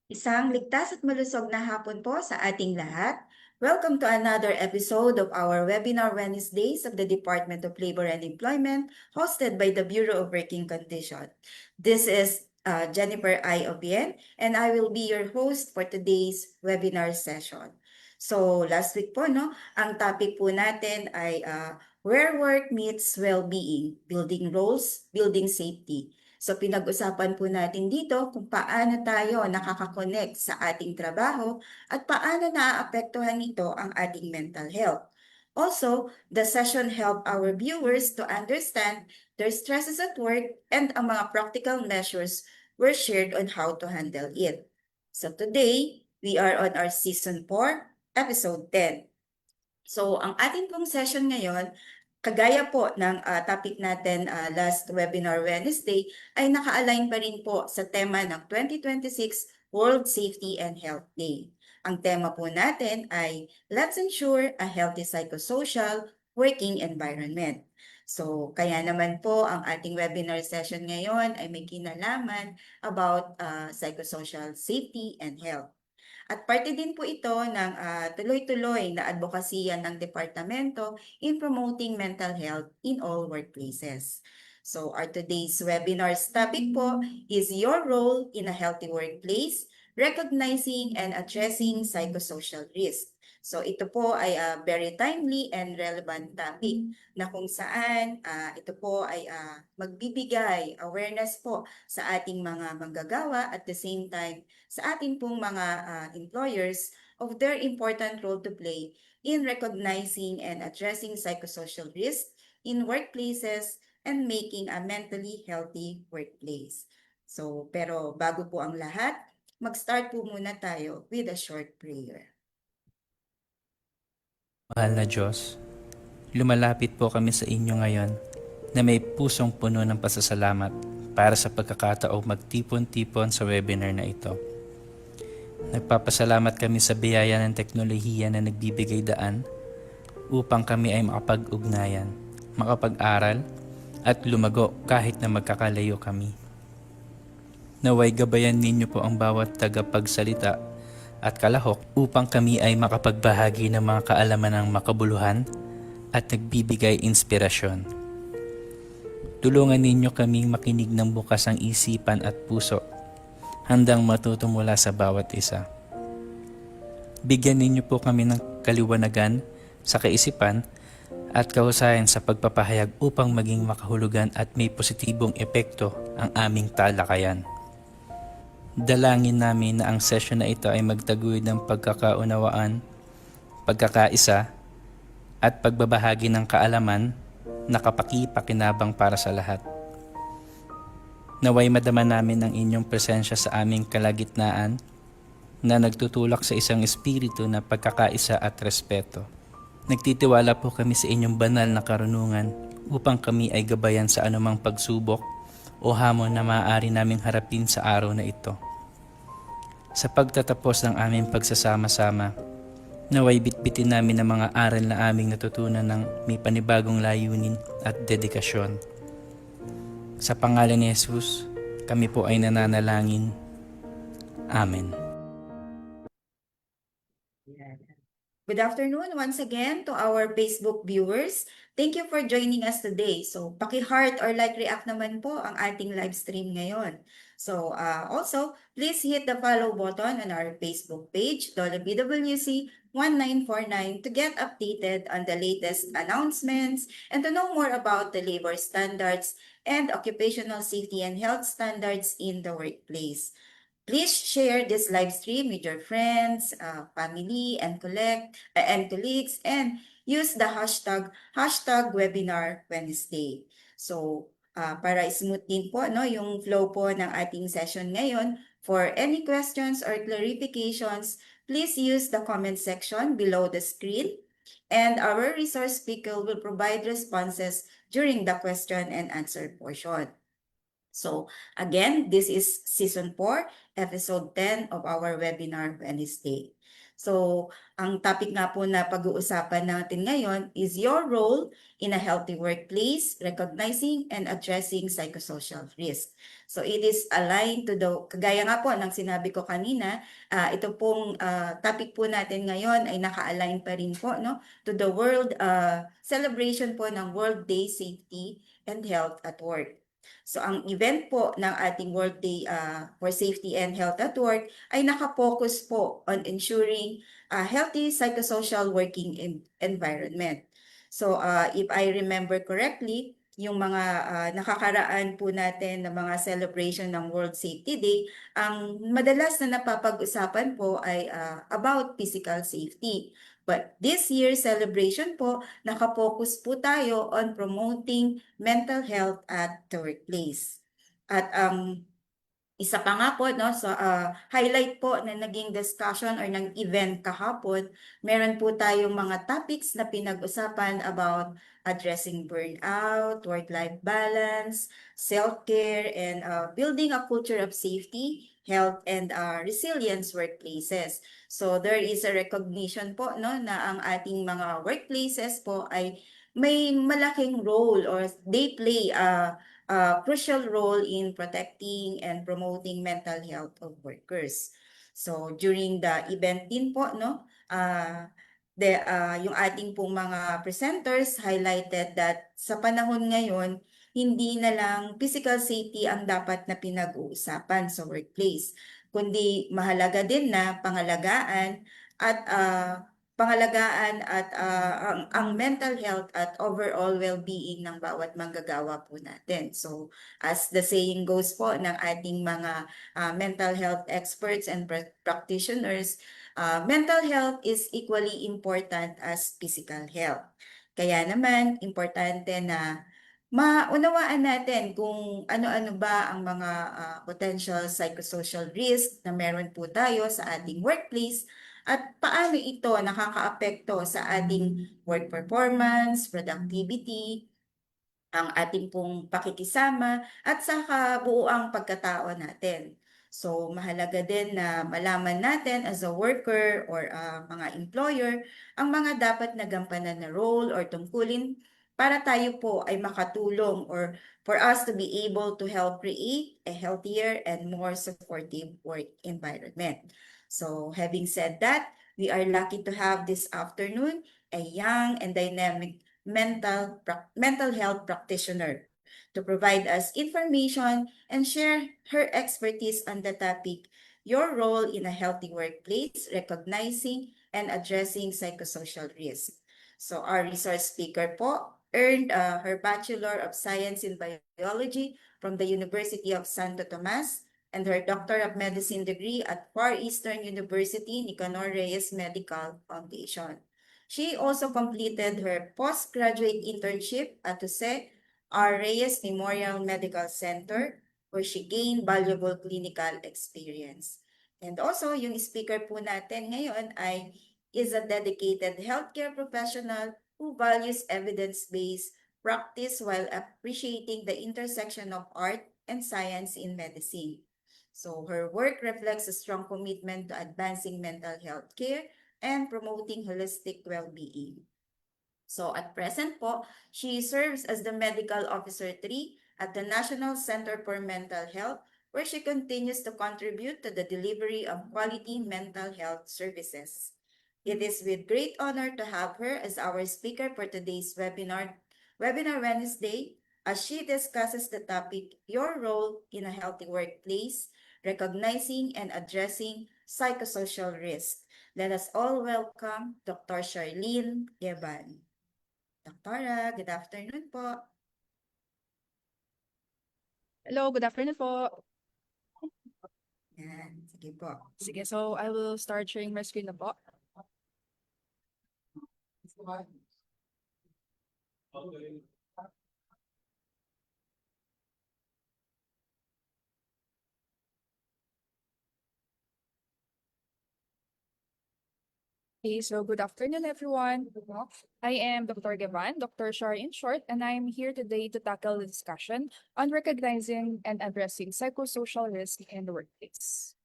Isang ligtas at malusog na hapon po sa ating lahat. Welcome to another episode of our webinar Wednesdays of the Department of Labor and Employment, hosted by the Bureau of Working Conditions. This is Jennifer I. Obien, and I will be your host for today's webinar session. So last week po, no, ang topic po natin ay where work meets well-being, building roles, building safety. So pinag-usapan po natin dito kung paano tayo nakakakonect sa ating trabaho at paano naaapektuhan nito ang ating mental health. Also, the session helped our viewers to understand their stresses at work and ang mga practical measures were shared on how to handle it. So today, we are on our Season 4, Episode 10. So ang ating pong session ngayon, kagaya po ng topic natin last webinar Wednesday, ay naka-align pa rin po sa tema ng 2026 World Safety and Health Day. Ang tema po natin ay Let's Ensure a Healthy Psychosocial Working Environment. So, kaya naman po ang ating webinar session ngayon ay may kinalaman about psychosocial safety and health. At parte din po ito ng tuloy-tuloy na advokasya ng departamento in promoting mental health in all workplaces. So our today's webinar's topic po is your role in a healthy workplace, recognizing and addressing psychosocial risk. So ito po ay very timely and relevant topic na kung saan ito po ay magbibigay awareness po sa ating mga manggagawa at the same time sa ating pong mga employers of their important role to play in recognizing and addressing psychosocial risk in workplaces and making a mentally healthy workplace. So, pero bago po ang lahat, mag-start po muna tayo with a short prayer. Mahal na Diyos, lumalapit po kami sa inyo ngayon na may pusong puno ng pasasalamat para sa pagkakataong magtipon-tipon sa webinar na ito. Nagpapasalamat kami sa biyaya ng teknolohiya na nagbibigay daan upang kami ay makapag-ugnayan, makapag-aral at lumago kahit na magkakalayo kami. Naway gabayan ninyo po ang bawat tagapagsalita at kalahok upang kami ay makapagbahagi ng mga kaalaman ng makabuluhan at nagbibigay inspirasyon. Tulungan ninyo kaming makinig ng bukas ang isipan at puso, handang matuto mula sa bawat isa. Bigyan ninyo po kami ng kaliwanagan sa kaisipan at kahusayan sa pagpapahayag upang maging makahulugan at may positibong epekto ang aming talakayan. Dalangin namin na ang session na ito ay magtaguyod ng pagkakaunawaan, pagkakaisa, at pagbabahagi ng kaalaman na kapaki-pakinabang para sa lahat. Naway madama namin ang inyong presensya sa aming kalagitnaan na nagtutulak sa isang espiritu na pagkakaisa at respeto. Nagtitiwala po kami sa inyong banal na karunungan upang kami ay gabayan sa anumang pagsubok o hamon na maaari naming harapin sa araw na ito. Sa pagtatapos ng aming pagsasama-sama, naway bitbitin namin ang mga aral na aming natutunan ng may panibagong layunin at dedikasyon. Sa pangalan ni Jesus, kami po ay nananalangin. Amen. Good afternoon once again to our Facebook viewers. Thank you for joining us today. So, paki-heart or like react naman po ang ating live stream ngayon. So, also, please hit the follow button on our Facebook page, BWC 1949, to get updated on the latest announcements and to know more about the labor standards and occupational safety and health standards in the workplace. Please share this live stream with your friends, family, and colleagues, and use the hashtag Webinar Wednesday. So, para smooth din po no, yung flow po ng ating session ngayon, for any questions or clarifications, please use the comment section below the screen, and our resource speaker will provide responses during the question and answer portion. So again, this is Season 4, Episode 10 of our webinar Wednesday. So ang topic nga po na pag-uusapan natin ngayon is your role in a healthy workplace, recognizing and addressing psychosocial risk. So it is aligned to the, kagaya nga po ng sinabi ko kanina, ito pong topic po natin ngayon ay naka-align pa rin po no, to the world celebration po ng World Day Safety and Health at Work. So ang event po ng ating World Day for Safety and Health at Work ay nakapokus po on ensuring a healthy psychosocial working environment. So if I remember correctly, yung mga nakakaraan po natin na mga celebration ng World Safety Day, ang madalas na napapag-usapan po ay about physical safety. But this year's celebration po, nakapokus po tayo on promoting mental health at the workplace. At ang isa pa nga po, no, so highlight po na naging discussion or ng event kahapon, meron po tayong mga topics na pinag-usapan about addressing burnout, work-life balance, self-care, and building a culture of safety, health, and resilience workplaces. So there is a recognition po, no, na ang ating mga workplaces po ay may malaking role or they play crucial role in protecting and promoting mental health of workers. So during the event din po, no, yung ating pong mga presenters highlighted that sa panahon ngayon, hindi na lang physical safety ang dapat na pinag-uusapan sa workplace, kundi mahalaga din na ang mental health at overall well-being ng bawat manggagawa po natin. So, as the saying goes po ng ating mga mental health experts and practitioners, mental health is equally important as physical health. Kaya naman, importante na maunawaan natin kung ano-ano ba ang mga potential psychosocial risk na meron po tayo sa ating workplace at paano ito nakakaapekto sa ating work performance, productivity, ang ating pong pakikisama at sa kabuuang pagkatao natin. So mahalaga din na malaman natin as a worker or mga employer ang mga dapat na gampanan na role or tungkulin para tayo po ay makatulong or for us to be able to help create a healthier and more supportive work environment. So having said that, we are lucky to have this afternoon a young and dynamic mental health practitioner to provide us information and share her expertise on the topic, your role in a healthy workplace, recognizing and addressing psychosocial risk. So our resource speaker po earned her Bachelor of Science in Biology from the University of Santo Tomas and her Doctor of Medicine degree at Far Eastern University Nicanor Reyes Medical Foundation. She also completed her postgraduate internship at Jose R. Reyes Memorial Medical Center, where she gained valuable clinical experience. And also, yung speaker po natin ngayon is a dedicated healthcare professional who values evidence-based practice while appreciating the intersection of art and science in medicine. So her work reflects a strong commitment to advancing mental health care and promoting holistic well-being. So at present po, she serves as the Medical Officer 3 at the National Center for Mental Health, where she continues to contribute to the delivery of quality mental health services. It is with great honor to have her as our speaker for today's Webinar Wednesday, as she discusses the topic, Your Role in a Healthy Workplace, Recognizing and Addressing Psychosocial Risk. Let us all welcome Dr. Charlene Geban. Doktora, good afternoon po. Hello, good afternoon po. Yan, sige po. Sige, so I will start sharing my screen na po. Okay, so good afternoon, everyone. I am Dr. Gavan, Dr. Shar in short, and I am here today to tackle the discussion on recognizing and addressing psychosocial risk in the workplace.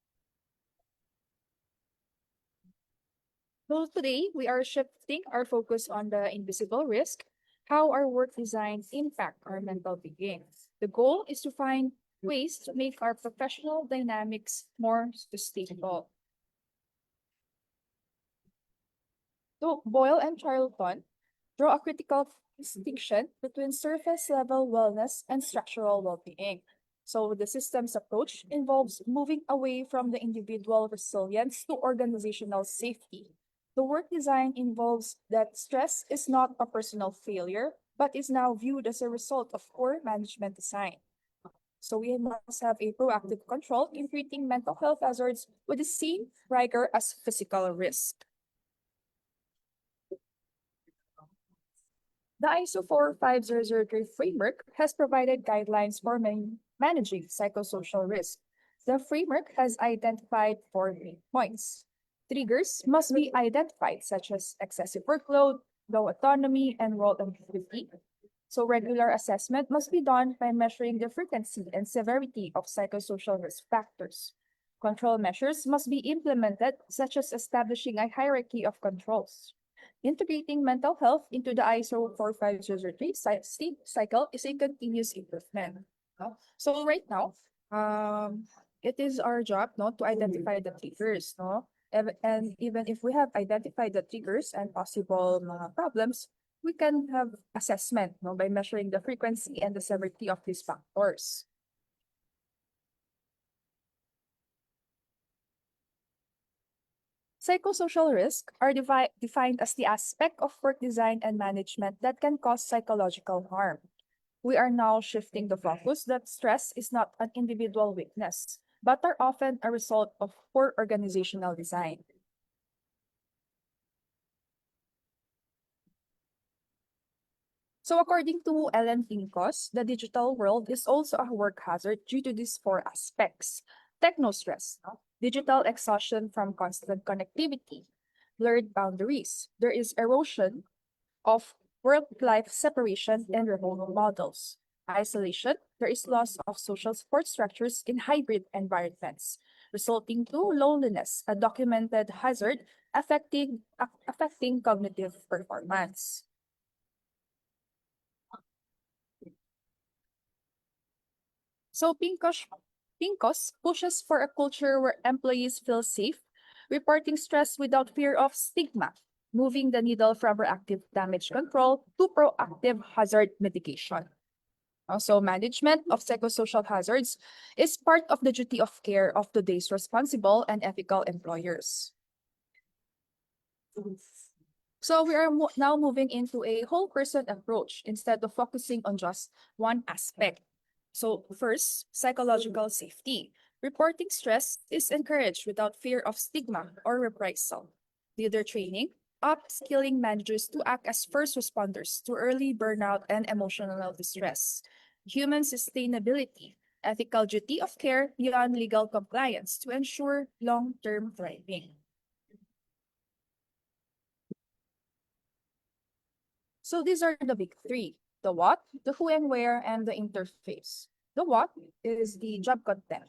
So today, we are shifting our focus on the invisible risk, how our work designs impact our mental being. The goal is to find ways to make our professional dynamics more sustainable. So Boyle and Charlton draw a critical distinction between surface-level wellness and structural well-being. So the systems approach involves moving away from the individual resilience to organizational safety. The work design involves that stress is not a personal failure, but is now viewed as a result of poor management design. So we must have a proactive control in treating mental health hazards with the same rigor as physical risk. The ISO 45003 framework has provided guidelines for managing psychosocial risk. The framework has identified four main points. Triggers must be identified, such as excessive workload, low autonomy, and role ambiguity. So regular assessment must be done by measuring the frequency and severity of psychosocial risk factors. Control measures must be implemented, such as establishing a hierarchy of controls. Integrating mental health into the ISO 45003 cycle is a continuous improvement. No? So right now, it is our job no, to identify the triggers. No? And even if we have identified the triggers and possible problems, we can have assessment no, by measuring the frequency and the severity of these factors. Psychosocial risks are defined as the aspect of work design and management that can cause psychological harm. We are now shifting the focus that stress is not an individual weakness, but are often a result of poor organizational design. So according to Ellen Pincus, the digital world is also a work hazard due to these four aspects. Technostress, no? Digital exhaustion from constant connectivity, blurred boundaries. There is erosion of work-life separation and remote models. Isolation, there is loss of social support structures in hybrid environments, resulting to loneliness, a documented hazard affecting cognitive performance. So Pincus pushes for a culture where employees feel safe, reporting stress without fear of stigma, moving the needle from reactive damage control to proactive hazard mitigation. Also, management of psychosocial hazards is part of the duty of care of today's responsible and ethical employers. So we are now moving into a whole person approach instead of focusing on just one aspect. So first, psychological safety. Reporting stress is encouraged without fear of stigma or reprisal. Leader training, upskilling managers to act as first responders to early burnout and emotional distress. Human sustainability, ethical duty of care beyond legal compliance to ensure long-term thriving. So these are the big three: the what, the who and where, and the interface. The what is the job content.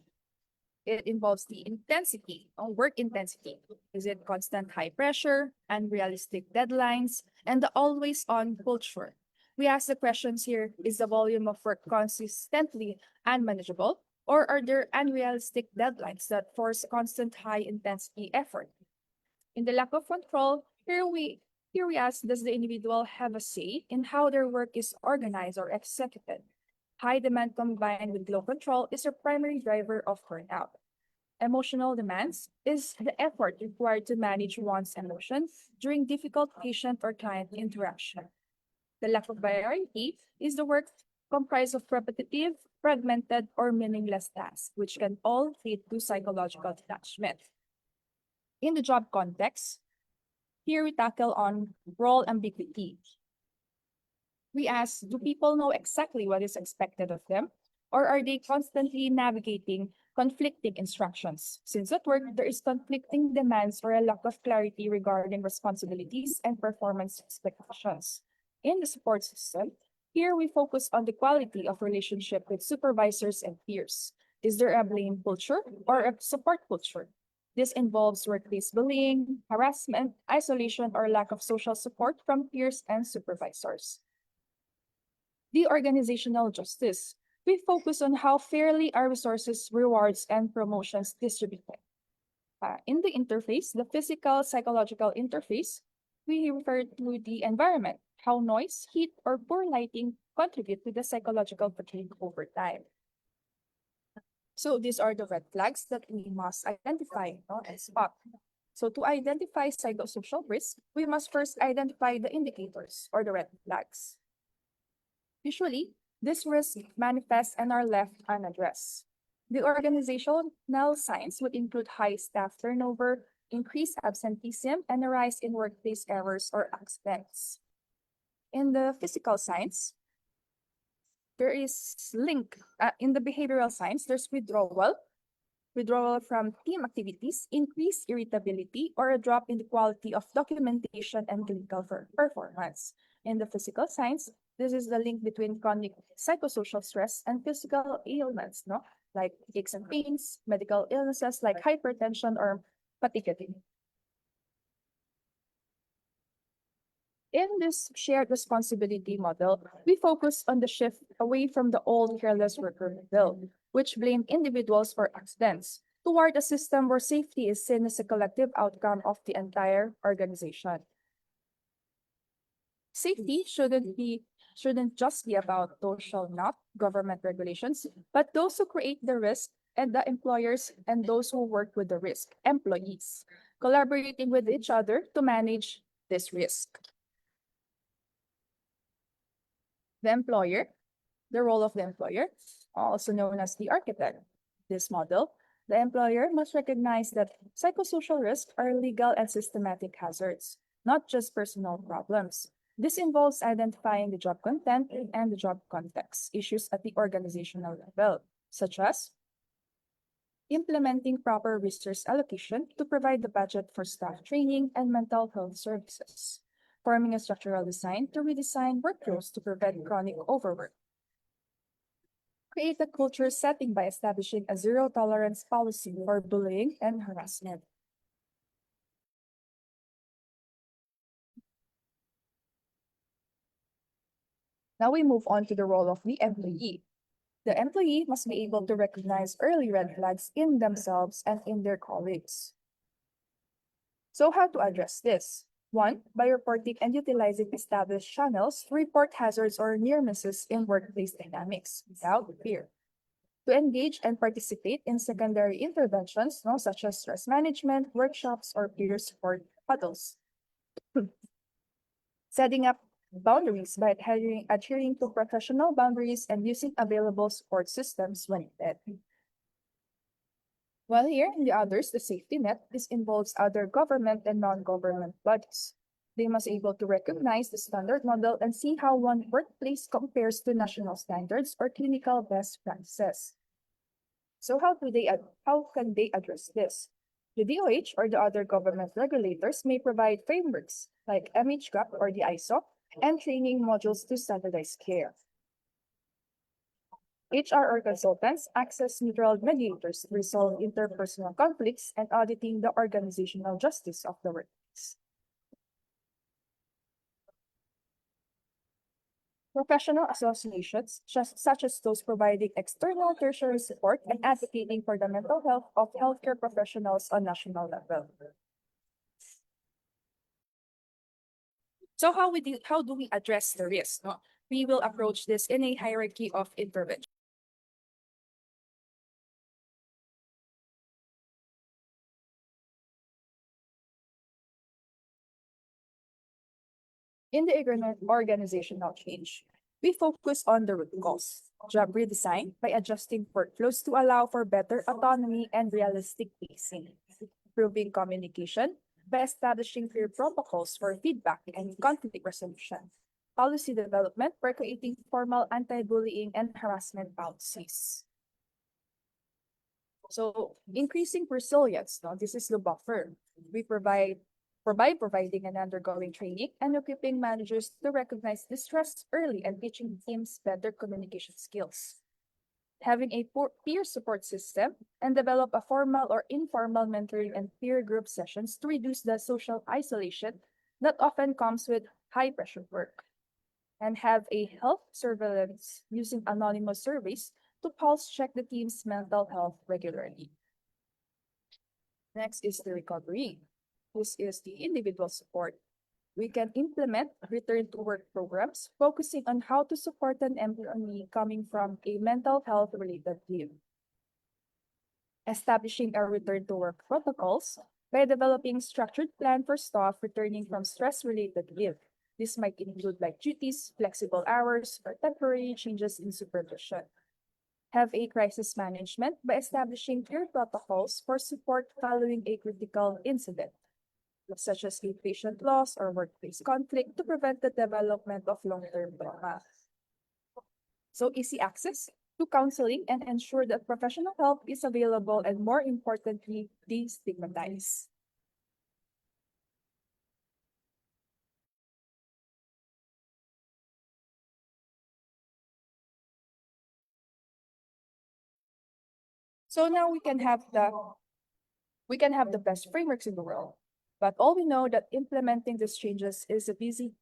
It involves the intensity, work intensity. Is it constant high pressure, unrealistic deadlines, and the always on culture? We ask the questions here: is the volume of work consistently unmanageable, or are there unrealistic deadlines that force constant high intensity effort? In the lack of control, here we ask, does the individual have a say in how their work is organized or executed? High demand combined with low control is a primary driver of burnout. Emotional demands is the effort required to manage one's emotions during difficult patient or client interaction. The lack of variety is the work comprised of repetitive, fragmented, or meaningless tasks, which can all lead to psychological detachment. In the job context, here we tackle on role ambiguity. We ask, do people know exactly what is expected of them? Or are they constantly navigating conflicting instructions? Since at work, there is conflicting demands or a lack of clarity regarding responsibilities and performance expectations. In the support system, here we focus on the quality of relationship with supervisors and peers. Is there a blame culture or a support culture? This involves workplace bullying, harassment, isolation, or lack of social support from peers and supervisors. The organizational justice. We focus on how fairly our resources, rewards, and promotions distributed. In the interface, the physical psychological interface, we refer to the environment, how noise, heat, or poor lighting contribute to the psychological fatigue over time. So these are the red flags that we must identify and spot. So to identify psychosocial risk, we must first identify the indicators or the red flags. Usually, these risks manifest and are left unaddressed. The organizational signs would include high staff turnover, increased absenteeism, and a rise in workplace errors or accidents. In the physical signs, there is in the behavioral signs, there's withdrawal from team activities, increased irritability, or a drop in the quality of documentation and clinical performance. In the physical signs, this is the link between chronic psychosocial stress and physical ailments, no? Like aches and pains, medical illnesses like hypertension or fatigue. In this shared responsibility model, we focus on the shift away from the old careless worker model, which blamed individuals for accidents, toward a system where safety is seen as a collective outcome of the entire organization. Safety shouldn't just be about those shall not government regulations, but those who create the risk and the employers and those who work with the risk, employees, collaborating with each other to manage this risk. The employer, the role of the employer, also known as the architect. This model, the employer must recognize that psychosocial risks are legal and systematic hazards, not just personal problems. This involves identifying the job content and the job context issues at the organizational level, such as implementing proper resource allocation to provide the budget for staff training and mental health services, forming a structural design to redesign workflows to prevent chronic overwork, create a culture setting by establishing a zero tolerance policy for bullying and harassment. Now we move on to the role of the employee. The employee must be able to recognize early red flags in themselves and in their colleagues. So how to address this? One, by reporting and utilizing established channels to report hazards or near misses in workplace dynamics without fear. To engage and participate in secondary interventions, such as stress management, workshops, or peer support huddles. Setting up boundaries by adhering to professional boundaries and using available support systems when needed. While here in the others, the safety net, this involves other government and non-government bodies. They must be able to recognize the standard model and see how one workplace compares to national standards or clinical best practices. So how can they address this? The DOH or the other government regulators may provide frameworks like MHGAP or the ISO and training modules to standardize care. HR or consultants access neutral mediators to resolve interpersonal conflicts and auditing the organizational justice of the workplace. Professional associations, such as those providing external tertiary support and advocating for the mental health of healthcare professionals on national level. So how do we address the risk? We will approach this in a hierarchy of intervention. In the organizational change, we focus on the root cause, job redesign by adjusting workflows to allow for better autonomy and realistic pacing, improving communication by establishing clear protocols for feedback and conflict resolution, policy development by creating formal anti-bullying and harassment policies. So increasing resilience, this is the buffer. We providing and undergoing training and equipping managers to recognize distress early and teaching teams better communication skills. Having a peer support system and develop a formal or informal mentoring and peer group sessions to reduce the social isolation that often comes with high pressure work. And have a health surveillance using anonymous surveys to pulse check the team's mental health regularly. Next is the recovery. This is the individual support. We can implement return to work programs focusing on how to support an employee coming from a mental health related leave. Establishing a return to work protocols by developing structured plan for staff returning from stress-related leave. This might include like duties, flexible hours, or temporary changes in supervision. Have a crisis management by establishing clear protocols for support following a critical incident, such as a patient loss or workplace conflict to prevent the development of long-term trauma. So easy access to counseling and ensure that professional help is available and more importantly, destigmatized. So now we can have the best frameworks in the world. But all we know that implementing these changes is a busy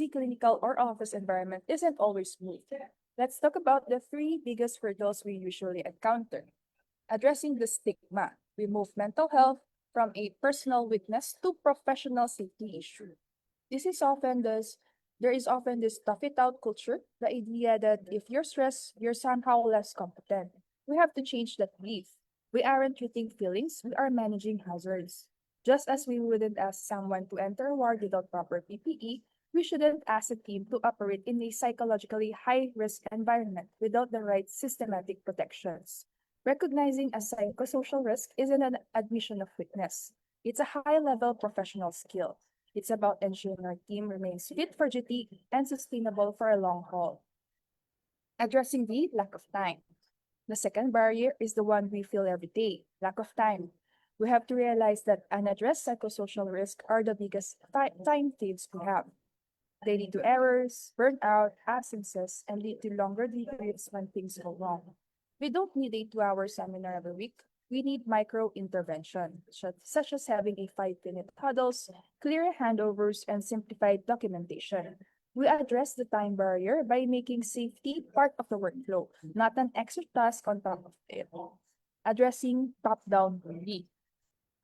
clinical or office environment isn't always smooth. Let's talk about the three biggest hurdles we usually encounter. Addressing the stigma, we move mental health from a personal weakness to professional safety issue. This is often this There is often this tough it out culture, the idea that if you're stressed, you're somehow less competent. We have to change that belief. We aren't treating feelings, we are managing hazards. Just as we wouldn't ask someone to enter a ward without proper PPE, we shouldn't ask a team to operate in a psychologically high risk environment without the right systematic protections. Recognizing a psychosocial risk isn't an admission of weakness. It's a high level professional skill. It's about ensuring our team remains fit for duty and sustainable for a long haul. Addressing the lack of time. The second barrier is the one we feel every day, lack of time. We have to realize that unaddressed psychosocial risks are the biggest time thieves we have. They lead to errors, burnout, absences, and lead to longer periods when things go wrong. We don't need a 2-hour seminar every week. We need micro intervention, such as having a 5-minute huddles, clear handovers, and simplified documentation. We address the time barrier by making safety part of the workflow, not an extra task on top of it. Addressing top-down bullying.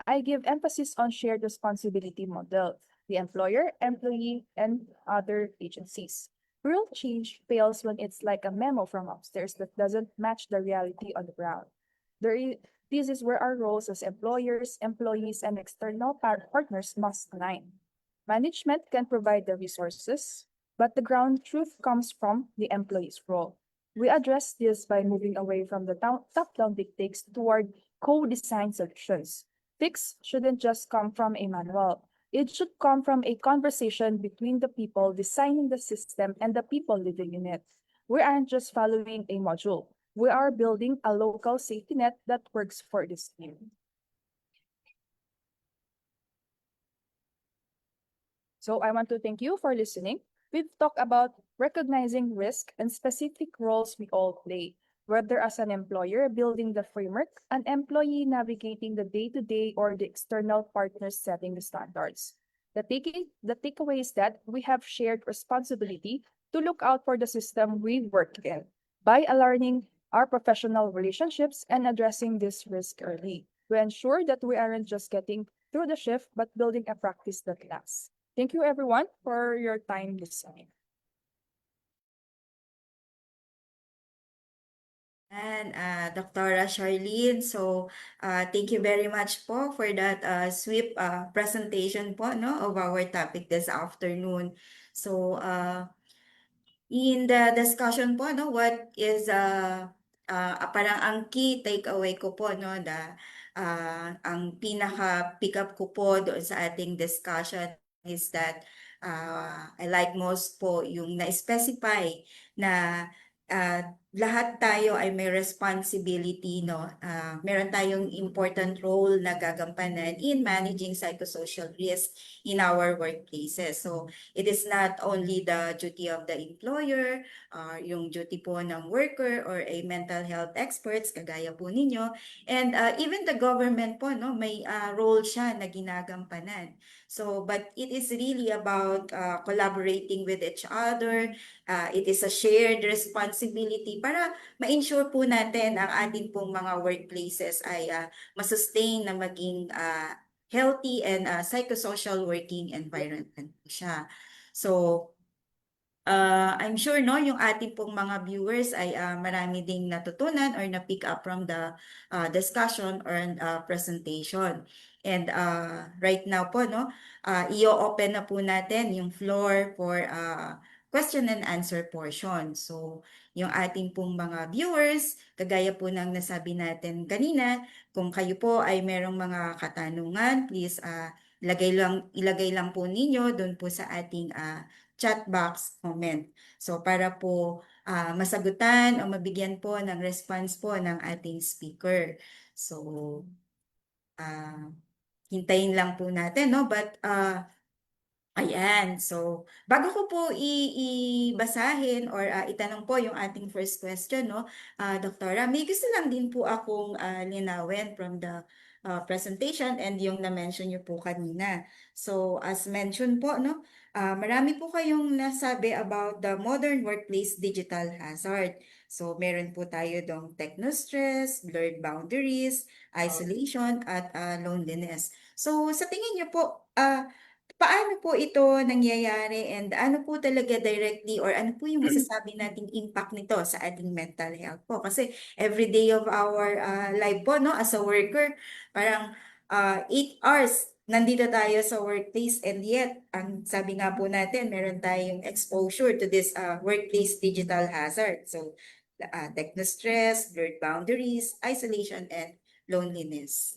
I give emphasis on shared responsibility model, the employer, employee, and other agencies. Real change fails when it's like a memo from upstairs that doesn't match the reality on the ground. There is, this is where our roles as employers, employees, and external partners must align. Management can provide the resources, but the ground truth comes from the employee's role. We address this by moving away from the top-down dictates toward co-design solutions. Fix shouldn't just come from a manual. It should come from a conversation between the people designing the system and the people living in it. We aren't just following a module. We are building a local safety net that works for this team. So I want to thank you for listening. We've talked about recognizing risk and specific roles we all play, whether as an employer building the framework, an employee navigating the day-to-day, or the external partners setting the standards. The takeaway is that we have shared responsibility to look out for the system we work in by aligning our professional relationships and addressing this risk early to ensure that we aren't just getting through the shift, but building a practice that lasts. Thank you, everyone, for your time listening. And Dr. Charlene, so thank you very much po for that swift presentation po no of our topic this afternoon. So in the discussion po no, what is parang ang key takeaway ko po no, ang pinaka pick up ko po doon sa ating discussion is that I like most po yung na-specify na lahat tayo ay may responsibility, no? Meron tayong important role na gagampanan in managing psychosocial risk in our workplaces. So, it is not only the duty of the employer, yung duty po ng worker or a mental health experts, kagaya po ninyo, and even the government po, no? May role siya na ginagampanan. So, but it is really about collaborating with each other. It is a shared responsibility para ma-ensure po natin ang ating pong mga workplaces ay masustain na maging healthy and psychosocial working environment po siya. So, I'm sure no yung ating pong mga viewers ay marami ding natutunan or na-pick up from the discussion or presentation. And right now po no, i-open na po natin yung floor for question and answer portion. So, yung ating pong mga viewers, kagaya po ng nasabi natin kanina, kung kayo po ay merong mga katanungan, please ilagay lang po ninyo doon po sa ating chat box comment. So para po masagutan o mabigyan po ng response po ng ating speaker. So hintayin lang po natin, no? But ayan, so bago ko po ibasahin or itanong po yung ating first question, no, Doktora, may gusto lang din po akong linawin from the presentation and yung na-mention niyo po kanina. So as mentioned po, no, marami po kayong nasabi about the modern workplace digital hazard. So meron po tayo dong techno-stress, blurred boundaries, isolation, at loneliness. So sa tingin niyo po, paano po ito nangyayari and ano po talaga directly or ano po yung masasabi nating impact nito sa ating mental health po? Kasi every day of our life po, no, as a worker, parang 8 hours nandito tayo sa workplace and yet, ang sabi nga po natin, meron tayong exposure to this workplace digital hazard. So, techno-stress, blurred boundaries, isolation, and loneliness.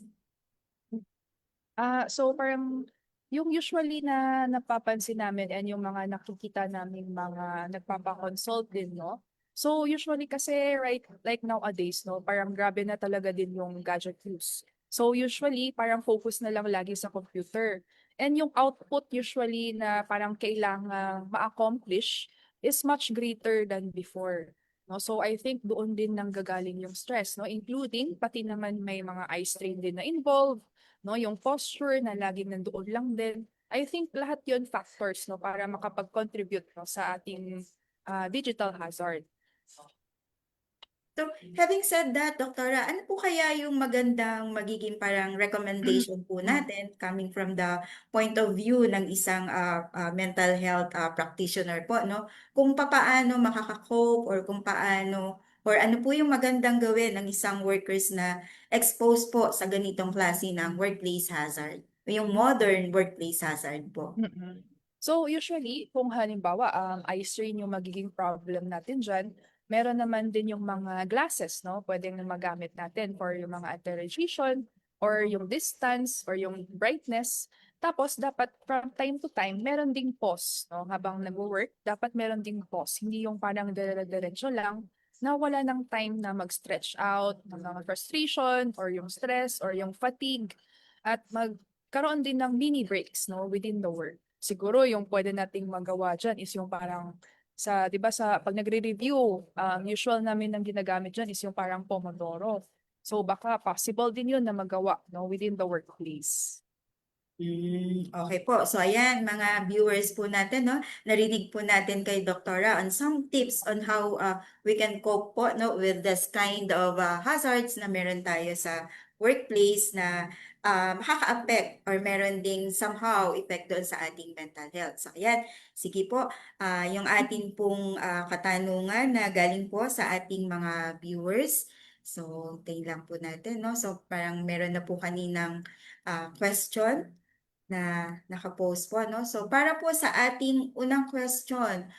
So parang yung usually na napapansin namin and yung mga nakikita naming mga nagpapa-consult din, no? So usually kasi like nowadays, no, parang grabe na talaga din yung gadget use. So usually parang focus na lang lagi sa computer. And yung output usually na parang kailangang ma-accomplish is much greater than before. No, so I think doon din nanggagaling yung stress, no, including pati naman may mga eye strain din na involved, no, yung posture na laging nandoon lang din. I think lahat yon factors, no, para makapag-contribute, no, sa ating digital hazard. So, having said that, Doktora, ano po kaya yung magandang magiging parang recommendation po natin coming from the point of view ng isang mental health practitioner po, no? Kung papaano makaka-cope or kung paano or ano po yung magandang gawin ng isang workers na exposed po sa ganitong klase ng workplace hazard, yung modern workplace hazard po. Mm-mm. So usually, kung halimbawa eye strain yung magiging problem natin dyan, meron naman din yung mga glasses, no? Pwedeng magamit natin for yung mga anti-radiation or yung distance or yung brightness. Tapos dapat from time to time, meron ding pause, no? Habang nag-work, dapat meron ding pause. Hindi yung parang dire-diretso lang na wala ng time na mag-stretch out ng mga frustration or yung stress or yung fatigue at magkaroon din ng mini breaks, no, within the work. Siguro yung pwede nating magawa dyan is yung parang sa, di ba, sa pag nagre-review, usual namin ng ginagamit dyan is yung parang Pomodoro. So baka possible din yun na magawa, no, within the workplace. Okay po. So ayan, mga viewers po natin, no, narinig po natin kay Doktora on some tips on how we can cope po, no, with this kind of hazards na meron tayo sa workplace na makaka-affect or meron ding somehow effect doon sa ating mental health. So ayan, sige po, yung ating pong katanungan na galing po sa ating mga viewers. So, tayo lang po natin, no? So, parang meron na po kaninang question na nakapost po, no? So, para po sa ating unang question,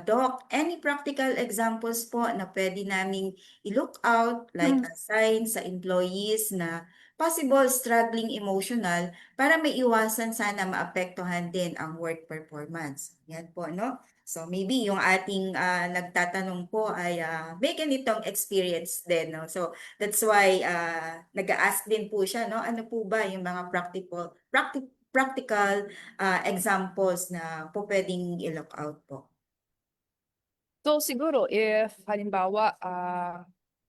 Doc, any practical examples po na pwede naming i-look out, like a sign sa employees na possible struggling emotional para may iwasan sana maapektuhan din ang work performance. Yan po, no? So, maybe yung ating nagtatanong po ay may ganitong experience din, no? So, that's why nag-a-ask din po siya, no? Ano po ba yung mga practical examples na po pwedeng i-look out po? So siguro if halimbawa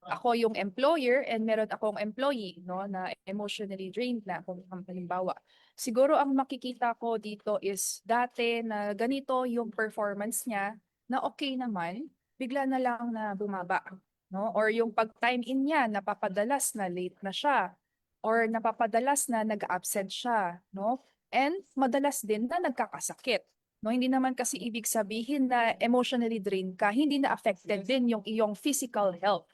ako yung employer and meron akong employee, no, na emotionally drained na kung halimbawa. Siguro ang makikita ko dito is dati na ganito yung performance niya na okay naman, bigla na lang na bumaba, no? Or yung pag-time in niya napapadalas na late na siya or napapadalas na nag-absent siya, no? And madalas din na nagkakasakit. No, hindi naman kasi ibig sabihin na emotionally drained ka, hindi na affected din yung iyong physical health,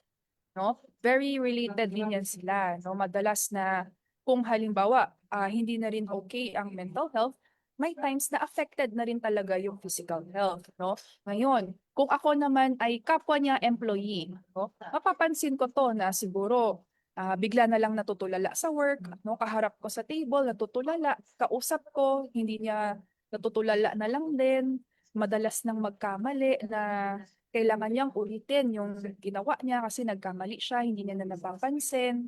no? Very related din yan sila, no? Madalas na kung halimbawa hindi na rin okay ang mental health, may times na affected na rin talaga yung physical health, no? Ngayon, kung ako naman ay kapwa niya employee, no? Mapapansin ko to na siguro bigla na lang natutulala sa work, no? Kaharap ko sa table, natutulala, kausap ko, hindi niya natutulala na lang din, madalas nang magkamali na kailangan niyang ulitin yung ginawa niya kasi nagkamali siya, hindi niya na napapansin,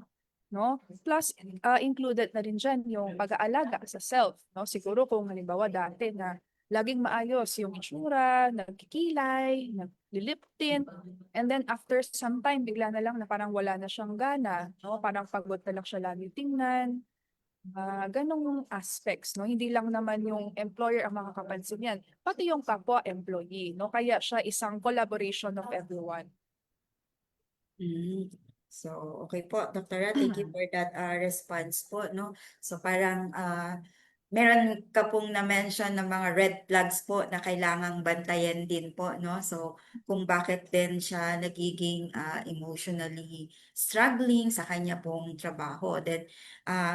no? Plus, included na rin dyan yung pag-aalaga sa self, no? Siguro kung halimbawa dati na laging maayos yung itsura, nagkikilay, nagliliptin, and then after some time, bigla na lang na parang wala na siyang gana, no? Parang pagod na lang siya lagi tingnan, ganong aspects, no? Hindi lang naman yung employer ang makakapansin yan, pati yung kapwa employee, no? Kaya siya isang collaboration of everyone. Mm. So, okay po, Dr. Ra, thank you for that response po, no? So, parang meron ka pong na-mention ng mga red flags po na kailangang bantayan din po, no? So, kung bakit din siya nagiging emotionally struggling sa kanya pong trabaho. Then,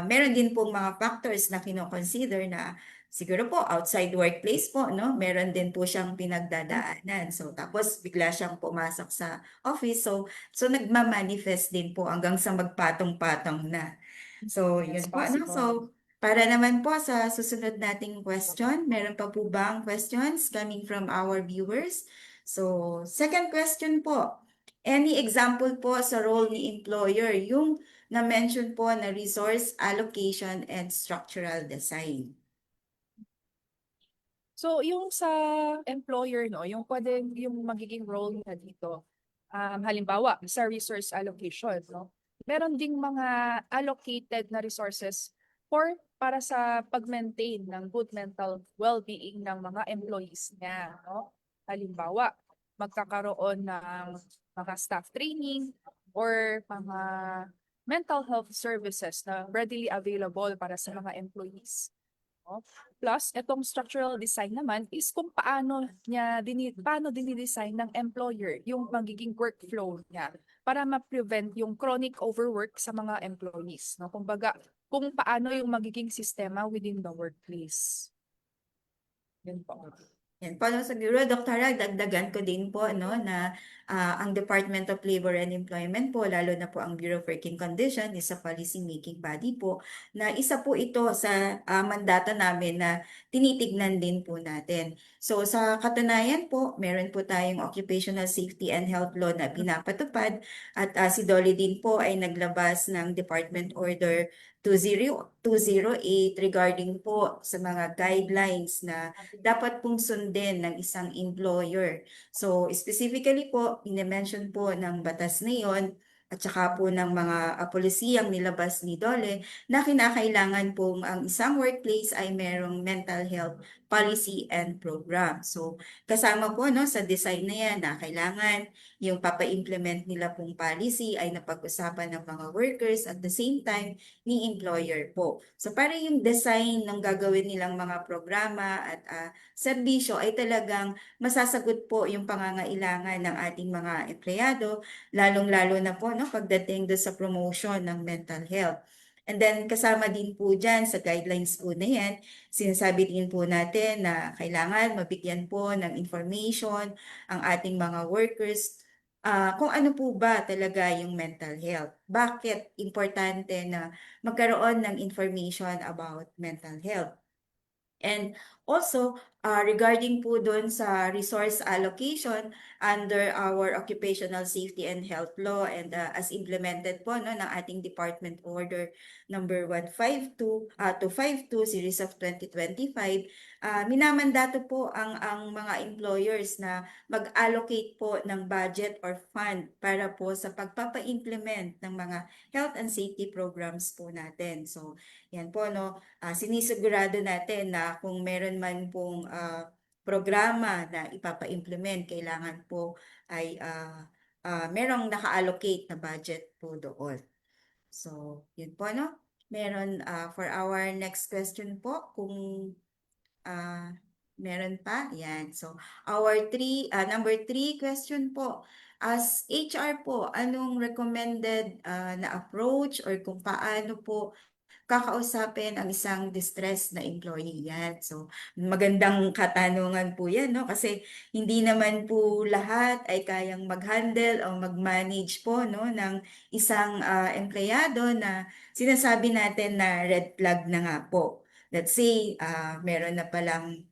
meron din pong mga factors na kino-consider na siguro po outside workplace po, no? Meron din po siyang pinagdadaanan. So, tapos bigla siyang pumasok sa office. So nagma-manifest din po hanggang sa magpatong-patong na. So, Yes, yun po, no? possible. So, para naman po sa susunod nating question, meron pa po bang questions coming from our viewers? So, second question po, any example po sa role ni employer, yung na-mention po na resource allocation and structural design? So, yung sa employer, no, yung pwede yung magiging role niya dito, halimbawa, sa resource allocation, no, meron ding mga allocated na resources para sa pag-maintain ng good mental well-being ng mga employees niya, no. Halimbawa, magkakaroon ng mga staff training or mga mental health services na readily available para sa mga employees. No? Plus, itong structural design naman is kung paano dinidesign ng employer yung magiging workflow niya para ma-prevent yung chronic overwork sa mga employees. No? Kumbaga, kung paano yung magiging sistema within the workplace. Yun po. Yan. Paano siguro, Dr. Rag, dagdagan ko din po no, na ang Department of Labor and Employment po, lalo na po ang Bureau of Working Condition, is a policy making body po, na isa po ito sa mandato namin na tinitignan din po natin. So sa katunayan po, meron po tayong Occupational Safety and Health Law na pinapatupad at si Dolly din po ay naglabas ng Department Order 20208 regarding po sa mga guidelines na dapat pong sundin ng isang employer. So specifically po, ine-mention po ng batas na yon at saka po ng mga polisiyang nilabas ni Dole na kinakailangan pong ang isang workplace ay merong mental health policy and program. So kasama po no sa design na yan na kailangan yung papa-implement nila pong policy ay napag-usapan ng mga workers at the same time ni employer po. So para yung design ng gagawin nilang mga programa at serbisyo ay talagang masasagot po yung pangangailangan ng ating mga empleyado, lalong-lalo na po no, pagdating do sa promotion ng mental health. And then kasama din po dyan sa guidelines po na yan, sinasabi din po natin na kailangan mabigyan po ng information ang ating mga workers kung ano po ba talaga yung mental health. Bakit importante na magkaroon ng information about mental health? And also, regarding po doon sa resource allocation under our Occupational Safety and Health Law and as implemented po no, ng ating Department Order number 152 series of 2025, minamandato po ang mga employers na mag-allocate po ng budget or fund para po sa pagpapa-implement ng mga health and safety programs po natin. So, yan po no, sinisigurado natin na kung meron man pong programa na ipapa-implement, kailangan po ay merong naka-allocate na budget po doon. So, yun po, no? Meron for our next question po, kung Meron pa? Yan. So, our number 3 question po. As HR po, anong recommended na approach or kung paano po kakausapin ang isang distressed na employee yan. So, magandang katanungan po yan, no? Kasi hindi naman po lahat ay kayang mag-handle o mag-manage po, no, ng isang empleyado na sinasabi natin na red flag na nga po. Let's say, meron na palang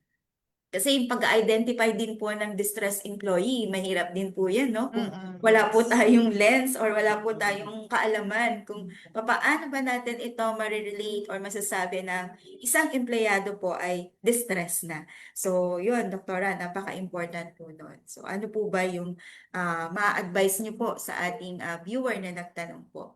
kasi yung pag-identify din po ng distressed employee, mahirap din po yan, no? Kung wala po tayong lens or wala po tayong kaalaman kung paano ba natin ito marirelate or masasabi na isang empleyado po ay distressed na. So, yun, doktora, napaka-important po nun. So, ano po ba yung ma-advise niyo po sa ating viewer na nagtanong po?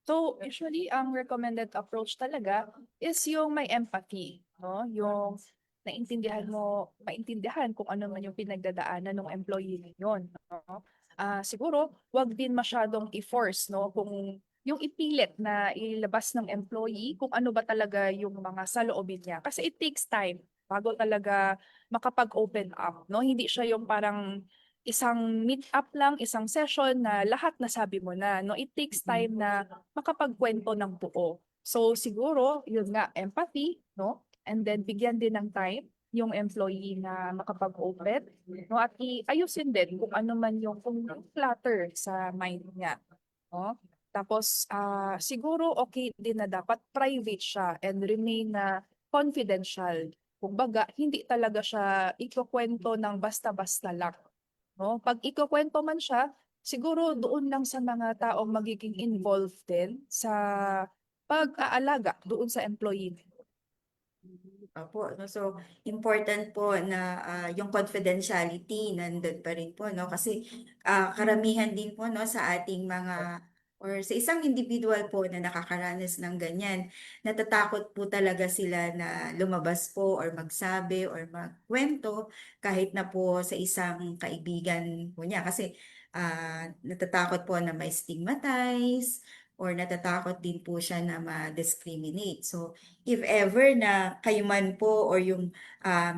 So, usually, ang recommended approach talaga is yung may empathy, no? Yung maintindihan kung ano man yung pinagdadaanan ng employee na yun, no? Siguro, wag din masyadong i-force, no? Kung yung ipilit na ilabas ng employee kung ano ba talaga yung mga saloobin niya. Kasi it takes time bago talaga makapag-open up, no? Hindi siya yung parang isang meet up lang, isang session na lahat nasabi mo na, no? It takes time na makapagkwento ng buo. So siguro, yun nga, empathy, no? And then bigyan din ng time yung employee na makapag-open, no? At iayusin din kung ano man yung kung clutter sa mind niya, no? Tapos siguro okay din na dapat private siya and remain na confidential. Kumbaga, hindi talaga siya ikukwento ng basta-basta lang, no? Pag ikukwento man siya, siguro doon lang sa mga taong magiging involved din sa pag-aalaga doon sa employee. Opo, no? So, important po na yung confidentiality nandun pa rin po, no? Kasi karamihan din po, no, sa ating mga or sa isang individual po na nakakaranas ng ganyan, natatakot po talaga sila na lumabas po or magsabi or magkwento kahit na po sa isang kaibigan po niya. Kasi natatakot po na may stigmatize or natatakot din po siya na ma-discriminate. So, if ever na kayo man po or yung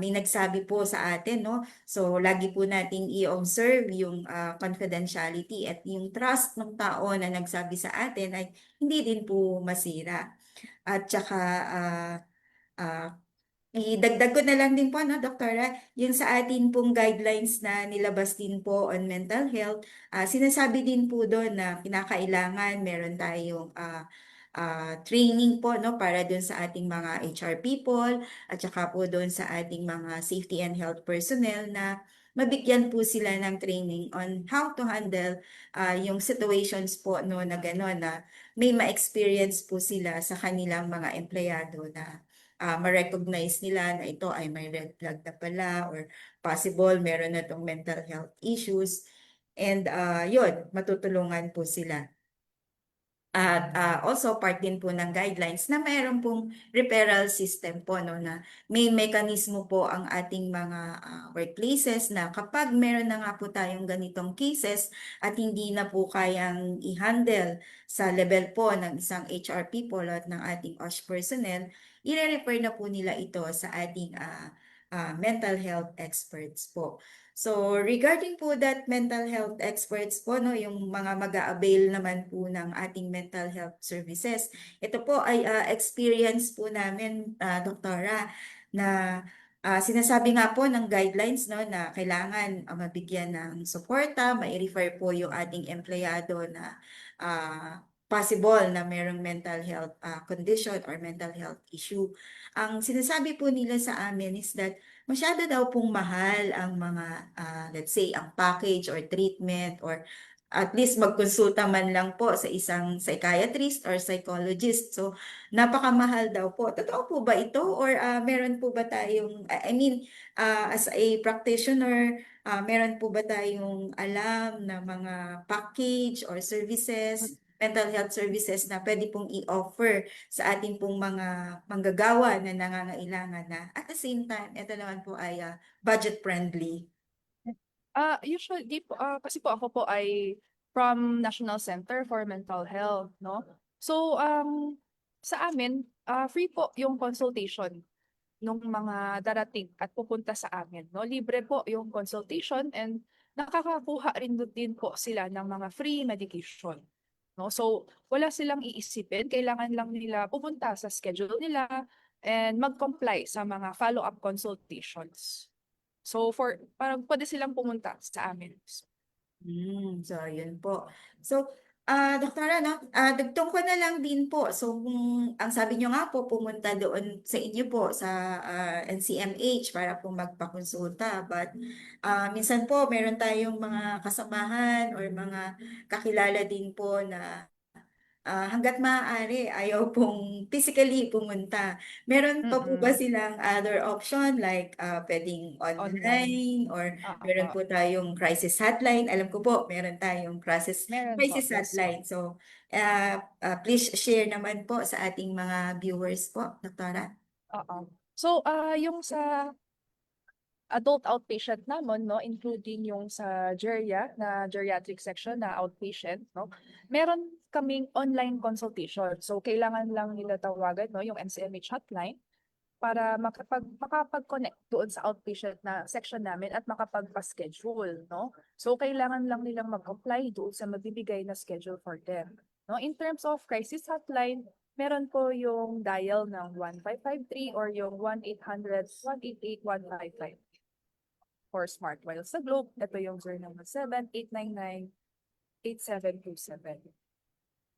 may nagsabi po sa atin, no? So, lagi po nating i-observe yung confidentiality at yung trust ng tao na nagsabi sa atin ay hindi din po masira. At saka, ah, idagdag ko na lang din po, no, Doktora, yung sa atin pong guidelines na nilabas din po on mental health, sinasabi din po doon na kinakailangan meron tayong training po, no, para doon sa ating mga HR people at saka po doon sa ating mga safety and health personnel na mabigyan po sila ng training on how to handle yung situations po, no, na gano'n na may ma-experience po sila sa kanilang mga empleyado na ma-recognize nila na ito ay may red flag na pala or possible meron na itong mental health issues. And yun, matutulungan po sila. At also part din po ng guidelines na mayroon pong referral system po, no, na may mekanismo po ang ating mga workplaces na kapag meron na nga po tayong ganitong cases at hindi na po kayang i-handle sa level po ng isang HR people at ng ating OSH personnel, i-refer na po nila ito sa ating mental health experts po. So, regarding po that mental health experts po, no, yung mga mag-a-avail naman po ng ating mental health services, ito po ay experience po namin, Doktora, na sinasabi nga po ng guidelines, no, na kailangan mabigyan ng suporta, mai-refer po yung ating empleyado na possible na mayroong mental health condition or mental health issue. Ang sinasabi po nila sa amin is that masyado daw pong mahal ang mga, let's say, ang package or treatment or at least magkonsulta man lang po sa isang psychiatrist or psychologist. So, napakamahal daw po. Totoo po ba ito? Or meron po ba tayong, I mean, as a practitioner, meron po ba tayong alam na mga package or services, mental health services na pwede pong i-offer sa ating pong mga manggagawa na nangangailangan na at the same time, ito naman po ay budget friendly. Usually po, kasi po ako po ay from National Center for Mental Health, no? So, sa amin, free po yung consultation. ng mga darating at pupunta sa amin, no? Libre po yung consultation and nakakakuha rin din po sila ng mga free medication, no? So, wala silang iisipin, kailangan lang nila pupunta sa schedule nila and mag-comply sa mga follow-up consultations. So, parang pwede silang pumunta sa amin. So, yun po. So, Doktora, no, dugtong ko na lang din po. So, kung ang sabi nyo nga po, pumunta doon sa inyo po sa NCMH para po magpakonsulta. But minsan po, meron tayong mga kasamahan or mga kakilala din po na hangga't maaari ayaw pong physically pumunta. Meron pa po ba Mm-mm. silang other option like pwedeng Online. online or meron Oo. po tayong crisis hotline? Alam ko po, meron tayong Meron po, crisis yes po. hotline. So, please share naman po sa ating mga viewers po, Doktora. Oo. So, yung sa adult outpatient naman, no, including yung sa na geriatric section na outpatient, no, meron kaming online consultation. So, kailangan lang nila tawagan, no, yung NCMH hotline para makapag-connect doon sa outpatient na section namin at makapagpa-schedule, no? So, kailangan lang nilang mag-apply doon sa mabibigay na schedule for them. No? In terms of crisis hotline, meron po yung dial ng 1553 or yung 1-800-188-155 for Smart While sa Globe. Ito yung 0917-899-8727.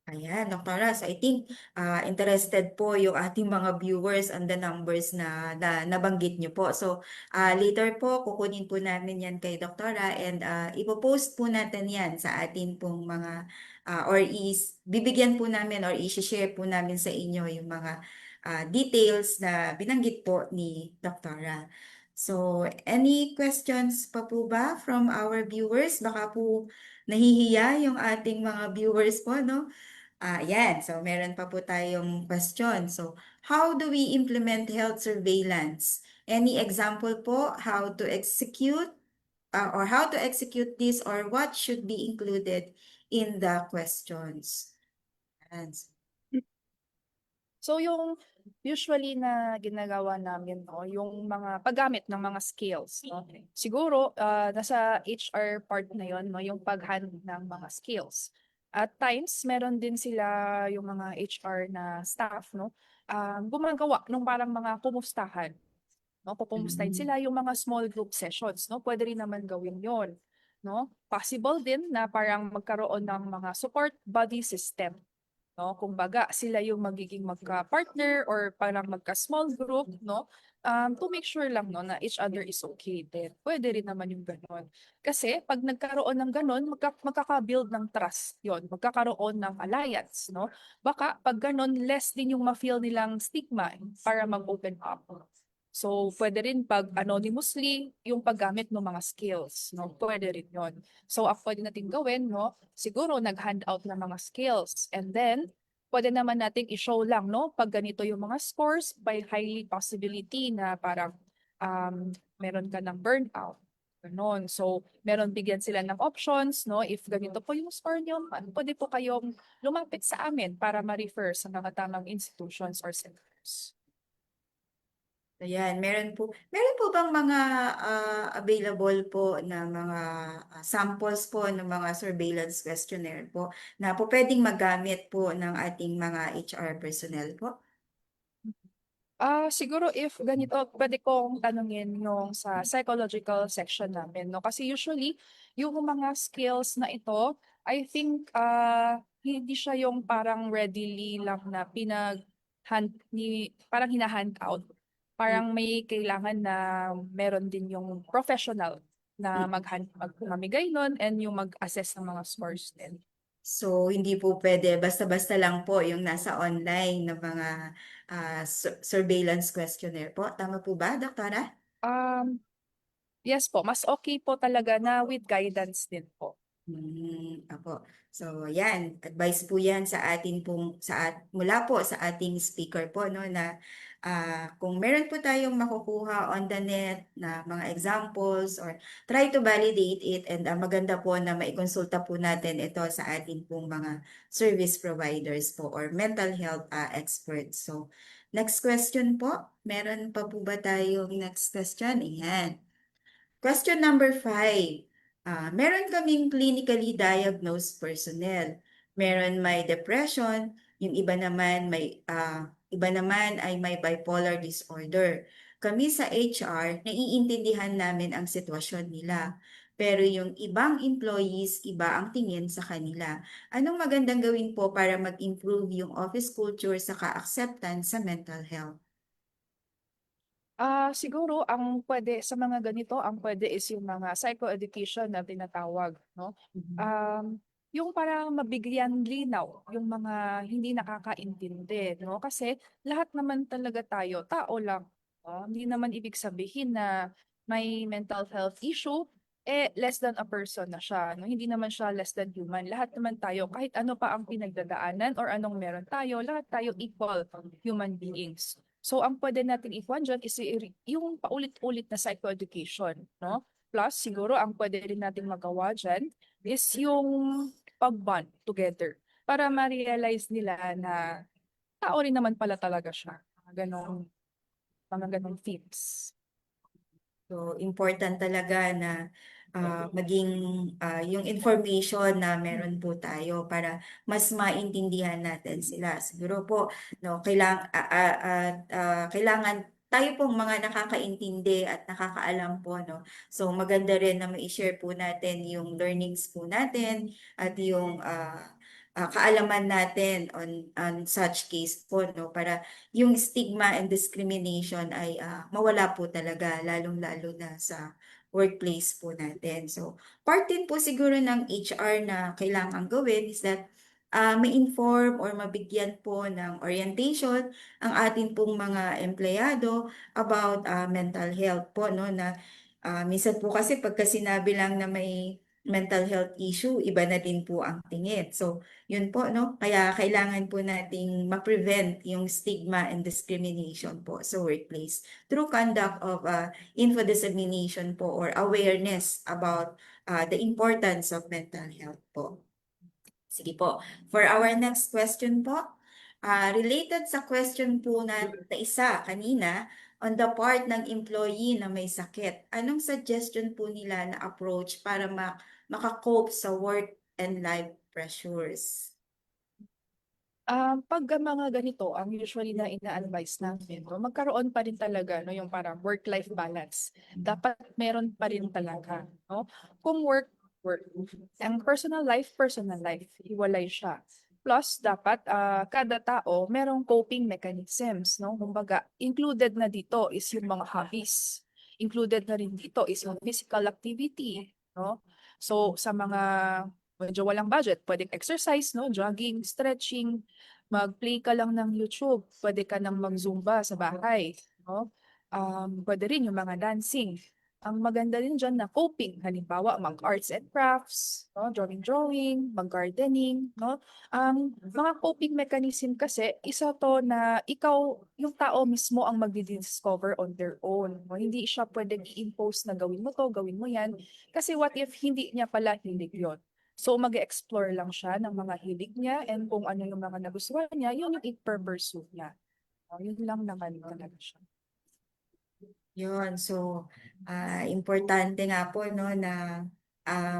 Ayan, Doktora. So I think interested po yung ating mga viewers on the numbers na nabanggit niyo po. So later po, kukunin po namin yan kay Doktora and ipopost po natin yan sa atin pong mga bibigyan po namin or i-share po namin sa inyo yung mga details na binanggit po ni Doktora. So any questions pa po ba from our viewers? Baka po nahihiya yung ating mga viewers po, no? Yan. So, meron pa po tayong question. So, how do we implement health surveillance? Any example po how to execute or how to execute this or what should be included in the questions? Yan. So yung usually na ginagawa namin, no, yung mga paggamit ng mga skills, no. Siguro nasa HR part na yon, no, yung pag-handle ng mga skills. At times meron din sila yung mga HR na staff, no, gumagawa ng parang mga kumustahan, no. Pupumustahin Mm. sila yung mga small group sessions, no. Pwede rin naman gawin yon, no. Possible din na parang magkaroon ng mga support body system, no? Kumbaga, sila yung magiging magka-partner or parang magka-small group, no? To make sure lang, no, na each other is okay din. Pwede rin naman yung ganon. Kasi pag nagkaroon ng ganon, magkaka-build ng trust yon, magkakaroon ng alliance, no? Baka pag ganon, less din yung ma-feel nilang stigma para mag-open up. So, pwede rin pag anonymously yung paggamit ng mga skills, no? Pwede rin yon. So, ang pwede natin gawin, no? Siguro nag-handout ng mga skills and then pwede naman nating i-show lang, no? Pag ganito yung mga scores, by highly possibility na parang meron ka ng burnout. Ganon. So, meron bigyan sila ng options, no? If ganito po yung score nyo, pwede po kayong lumapit sa amin para ma-refer sa mga tamang institutions or centers. Ayan, meron po bang mga available po na mga samples po ng mga surveillance questionnaire po na po pwedeng magamit po ng ating mga HR personnel po? Siguro if ganito, pwede kong tanungin yung sa psychological section namin, no? Kasi usually, yung mga skills na ito, I think, hindi siya yung parang readily lang na parang hinahand out. Parang may kailangan na meron din yung professional na magmamigay nun and yung mag-assess ng mga scores din. So, hindi po pwede, basta-basta lang po yung nasa online na mga surveillance questionnaire po. Tama po ba, Doktora? Um, yes po, mas okay po talaga na with guidance din po. Apo. So, yan. Advice po yan sa atin pong, mula po sa ating speaker po, no, na kung meron po tayong makukuha on the net na mga examples or try to validate it and maganda po na maikonsulta po natin ito sa atin pong mga service providers po or mental health experts. So, Next question po. Meron pa po ba tayong next question? Ayan. Question number 5. Meron kaming clinically diagnosed personnel. Meron may depression, yung iba naman ay may bipolar disorder. Kami sa HR, naiintindihan namin ang sitwasyon nila. Pero yung ibang employees, iba ang tingin sa kanila. Anong magandang gawin po para mag-improve yung office culture sa acceptance sa mental health? Siguro ang pwede sa mga ganito, ang pwede is yung mga psychoeducation na tinatawag, no? Yung parang mabigyan linaw yung mga hindi nakakaintindi, no? Kasi lahat naman talaga tayo, tao lang. No? Hindi naman ibig sabihin na may mental health issue, less than a person na siya. No? Hindi naman siya less than human. Lahat naman tayo, kahit ano pa ang pinagdadaanan or anong meron tayo, lahat tayo equal human beings. So, ang pwede natin ikuhan dyan is yung paulit-ulit na psychoeducation, no? Plus, siguro, ang pwede rin natin magawa dyan is yung pag-bond together para ma-realize nila na tao rin naman pala talaga siya. Mga ganong themes. So, important talaga na maging yung information na meron po tayo para mas maintindihan natin sila. Siguro po, no, kailangan tayo pong mga nakakaintindi at nakakaalam po, no. So, maganda rin na ma-share po natin yung learnings po natin at yung kaalaman natin on such case po, no, para yung stigma and discrimination ay mawala po talaga, lalong-lalo na sa workplace po natin. So, part din po siguro ng HR na kailangan gawin is that ma-inform or mabigyan po ng orientation ang atin pong mga empleyado about mental health po, no, na minsan po kasi pagka sinabi lang na may mental health issue, iba na din po ang tingin. So, yun po, no? Kaya kailangan po nating ma-prevent yung stigma and discrimination po sa workplace through conduct of info dissemination po or awareness about the importance of mental health po. Sige po. For our next question po, related sa question po na isa kanina, on the part ng employee na may sakit, anong suggestion po nila na approach para makakope sa work and life pressures? Pag ang mga ganito, ang usually na ina-advise namin, no, magkaroon pa rin talaga no, yung parang work-life balance. Dapat meron pa rin talaga. No? Kung work, work. Ang personal life, hiwalay siya. Plus, dapat kada tao merong coping mechanisms. No? Kumbaga, included na dito is yung mga hobbies. Included na rin dito is yung physical activity. No? So, sa mga medyo walang budget, pwedeng exercise, no? Jogging, stretching, mag-play ka lang ng YouTube, pwede ka nang mag-Zumba sa bahay, no? Pwede rin yung mga dancing. Ang maganda din dyan na coping, halimbawa mag-arts and crafts, no? Drawing, mag-gardening, no? Mga coping mechanism kasi, isa to na ikaw, yung tao mismo ang magdi-discover on their own. No? Hindi siya pwedeng i-impose na gawin mo to, gawin mo yan. Kasi what if hindi niya pala hilig yun? So mag-explore lang siya ng mga hilig niya and kung ano yung mga nagustuhan niya, yun yung i-pursue niya. Yun lang naman talaga siya. Yun, so importante nga po no na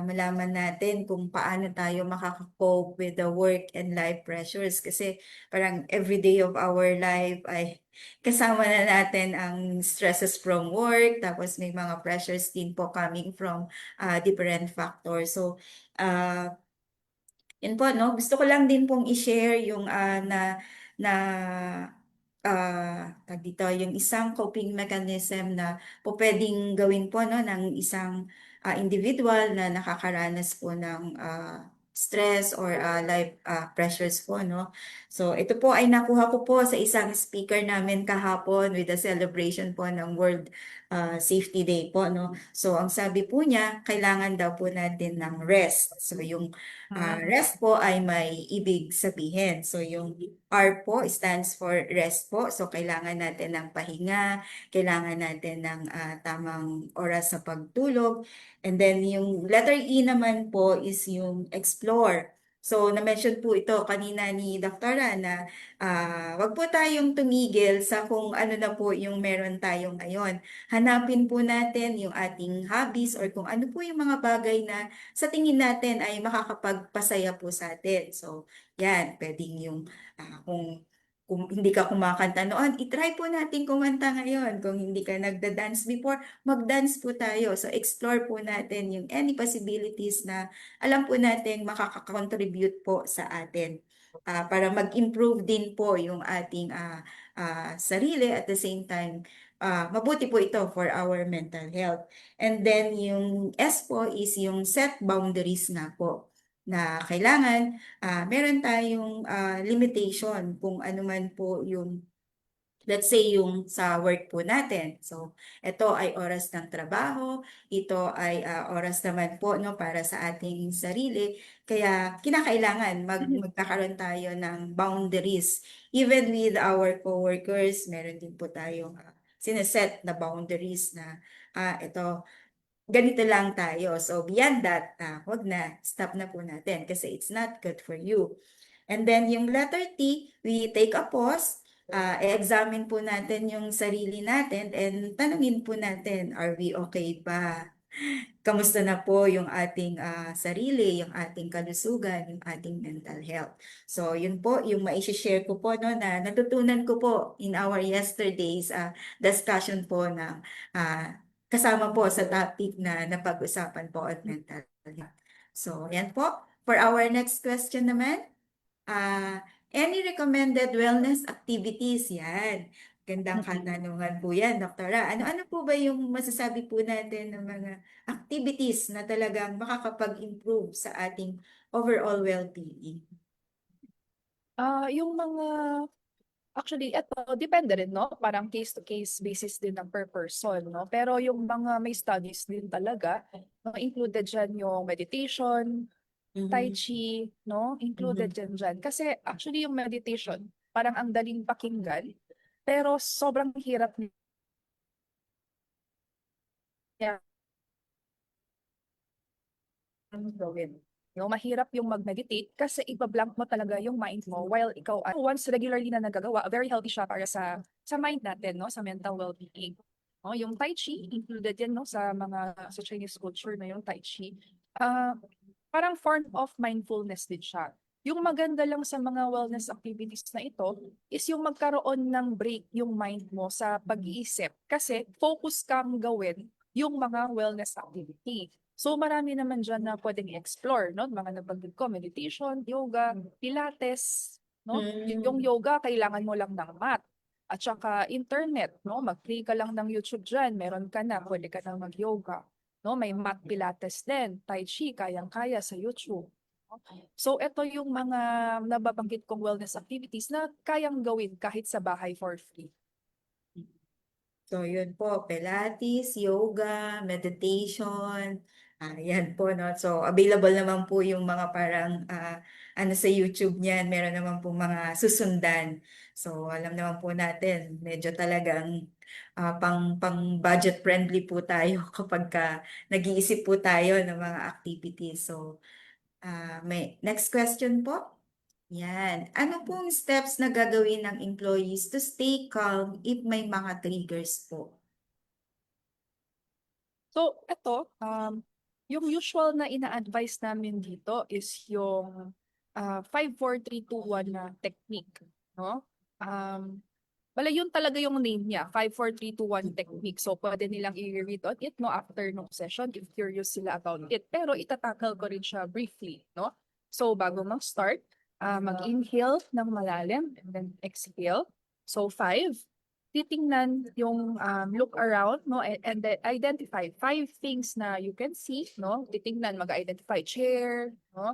malaman natin kung paano tayo makaka-cope with the work and life pressures kasi parang every day of our life ay kasama na natin ang stresses from work tapos may mga pressures din po coming from different factors. So yun po, no? Gusto ko lang din pong i-share yung na tag dito, yung isang coping mechanism na po pwedeng gawin po no ng isang individual na nakakaranas po ng stress or life pressures po no. So ito po ay nakuha ko po sa isang speaker namin kahapon with the celebration po ng World Safety Day po no. So ang sabi po niya, kailangan daw po natin ng rest. So yung rest po ay may ibig sabihin. So yung R po stands for rest po. So kailangan natin ng pahinga, kailangan natin ng tamang oras sa pagtulog. And then yung letter E naman po is yung explore. So, na-mention po ito kanina ni Doktora na wag po tayong tumigil sa kung ano na po yung meron tayo ngayon. Hanapin po natin yung ating hobbies or kung ano po yung mga bagay na sa tingin natin ay makakapagpasaya po sa atin. So, yan, pwedeng yung kung hindi ka kumakanta noon, itry po natin kumanta ngayon. Kung hindi ka nagda-dance before, mag-dance po tayo. So, explore po natin yung any possibilities na alam po natin makaka-contribute po sa atin para mag-improve din po yung ating sarili at the same time mabuti po ito for our mental health. And then yung S po is yung set boundaries nga po na kailangan meron tayong limitation kung ano man po yung let's say yung sa work po natin. So, ito ay oras ng trabaho, ito ay oras naman po no para sa ating sarili. Kaya kinakailangan magkakaroon tayo ng boundaries. Even with our coworkers, meron din po tayong sineset na boundaries na ito ganito lang tayo. So beyond that, wag na, stop na po natin kasi it's not good for you. And then yung letter T, we take a pause, i-examine po natin yung sarili natin and tanungin po natin, are we okay ba? Kamusta na po yung ating sarili, yung ating kalusugan, yung ating mental health. So yun po yung mai-share ko po no, na natutunan ko po in our yesterday's discussion po ng kasama po sa topic na napag-usapan po at mental health. So yan po. For our next question naman, any recommended wellness activities? Yan. Gandang katanungan po yan, Doktora. Ano-ano po ba yung masasabi po natin ng mga activities na talagang makakapag-improve sa ating overall well-being? Yung mga actually eto depende rin 'no, parang case to case basis din ng per person 'no. Pero yung mga may studies din talaga, included diyan yung meditation, Tai Mhm. Chi 'no, included Mhm. diyan. Kasi actually yung meditation parang ang daling pakinggan, pero sobrang hirap niya gawin. No, mahirap yung mag-meditate kasi iba-blank mo talaga yung mind mo while ikaw once regularly na nagagawa, very healthy siya para sa mind natin, no, sa mental well-being. No, yung Tai Chi included yan no sa mga sa Chinese culture na yung Tai Chi. Ah, parang form of mindfulness din siya. Yung maganda lang sa mga wellness activities na ito is yung magkaroon ng break yung mind mo sa pag-iisip kasi focus kang gawin yung mga wellness activity. So marami naman dyan na pwedeng i-explore, no? Mga nabanggit ko, meditation, yoga, pilates, no? Yung Mm. yoga, kailangan mo lang ng mat. At saka internet, no? Mag-play ka lang ng YouTube dyan, meron ka na, pwede ka na mag-yoga. No? May mat pilates din, tai chi, kayang-kaya sa YouTube. No? So ito yung mga nababanggit kong wellness activities na kayang gawin kahit sa bahay for free. So, yun po, Pilates, yoga, meditation, yan po, no? So, available naman po yung mga parang, ano sa YouTube niyan, meron naman po mga susundan. So, alam naman po natin, medyo talagang pang budget friendly po tayo kapag nag-iisip po tayo ng mga activities. So, may next question po. Yan. Ano pong steps na gagawin ng employees to stay calm if may mga triggers po? So, ito, yung usual na ina-advise namin dito is yung 5-4-3-2-1 na technique. No? Bale, yun talaga yung name niya, 5-4-3-2-1 technique. So, pwede nilang i-read on it no, after no session if curious sila about it. Pero itatakal ko rin siya briefly. No? So, bago mag-start, mag-inhale ng malalim and then exhale. So, 5, titingnan yung look around no and then identify 5 things na you can see no titingnan mag-identify chair no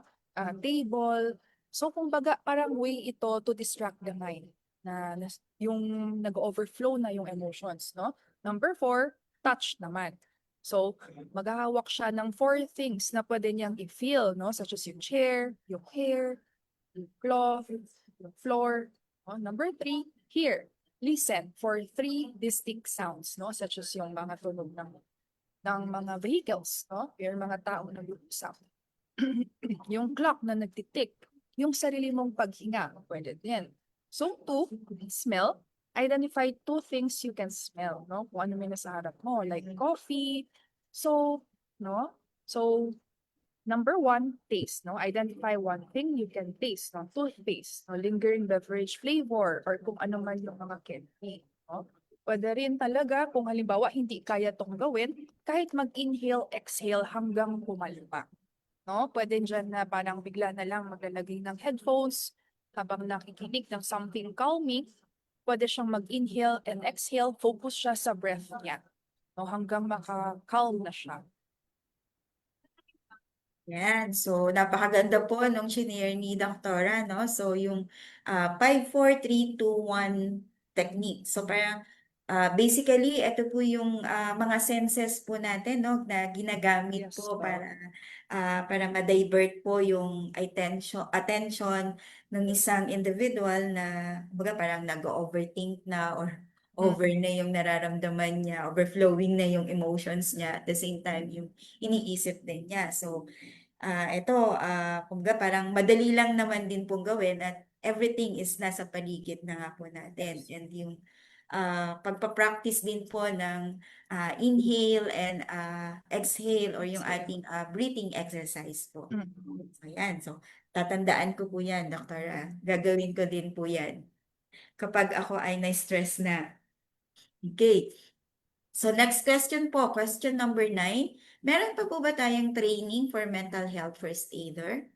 table so kumbaga parang way ito to distract the mind na yung nag-overflow na yung emotions no. Number 4, touch naman. So maghahawak siya ng 4 things na pwede niyang i-feel no such as yung chair, yung hair, yung cloth, yung floor. No? Number 3, hear. Listen for 3 distinct sounds, no? Such as yung mga tunog ng mga vehicles, no? Yung mga tao nag-uusap. yung clock na nagtitik, yung sarili mong paghinga, pwede din. So, two, smell. Identify two things you can smell, no? Kung ano may nasa harap mo, like coffee, soap, no? So, number one, taste, no? Identify one thing you can taste, no? Toothpaste, no? Lingering beverage flavor, or kung ano man yung mga candy, no? Pwede rin talaga, kung halimbawa hindi kaya tong gawin, kahit mag-inhale, exhale hanggang pumalpa. No? Pwede dyan na parang bigla na lang maglalagay ng headphones habang nakikinig ng something calming. Pwede siyang mag-inhale and exhale, focus siya sa breath niya. No? Hanggang maka-calm na siya. Yan. So, napakaganda po nung shinare ni Doktora, no? So, yung 5, 4, 3, 2, 1 technique. So, parang basically, ito po yung mga senses po natin, no? Na ginagamit Yes, po po. para ma-divert po yung attention ng isang individual na, baga parang nag-overthink na or over na yung nararamdaman niya, overflowing na yung emotions niya at the same time yung iniisip din niya. So, kumbaga parang madali lang naman din pong gawin at everything is nasa paligid na nga po natin. And yung pagpa-practice din po ng inhale and exhale or yung ating breathing exercise po. Mm. So, yan. So, tatandaan ko po yan, Doktora. Gagawin ko din po yan kapag ako ay na-stress na. Okay. So next question po, question number 9. Meron pa po ba tayong training for mental health first aider?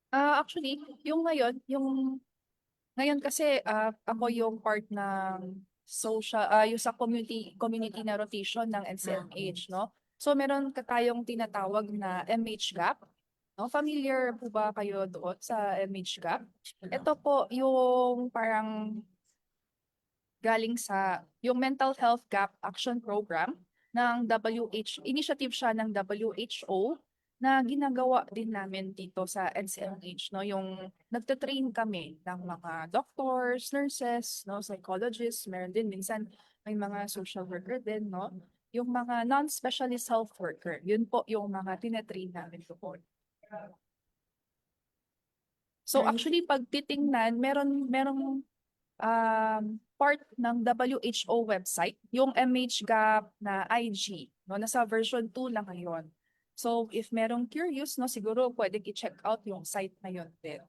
Actually, yung ngayon kasi ako yung part ng yung sa community na rotation ng NCMH, no? So meron tayong tinatawag na MH Gap. No? Familiar po ba kayo doon sa MH Gap? Ito po yung parang galing sa yung Mental Health Gap Action Program ng initiative siya ng WHO na ginagawa din namin dito sa NCMH, no? Yung nagte-train kami ng mga doctors, nurses, no, psychologists, meron din minsan may mga social worker din, no? Yung mga non-specialist health worker, yun po yung mga tinetrain namin doon. So Ay, actually pag titingnan, merong part ng WHO website, yung MHGAP na IG, no, nasa version 2 lang ngayon. So if merong curious, no, siguro pwedeng i-check out yung site na yun din.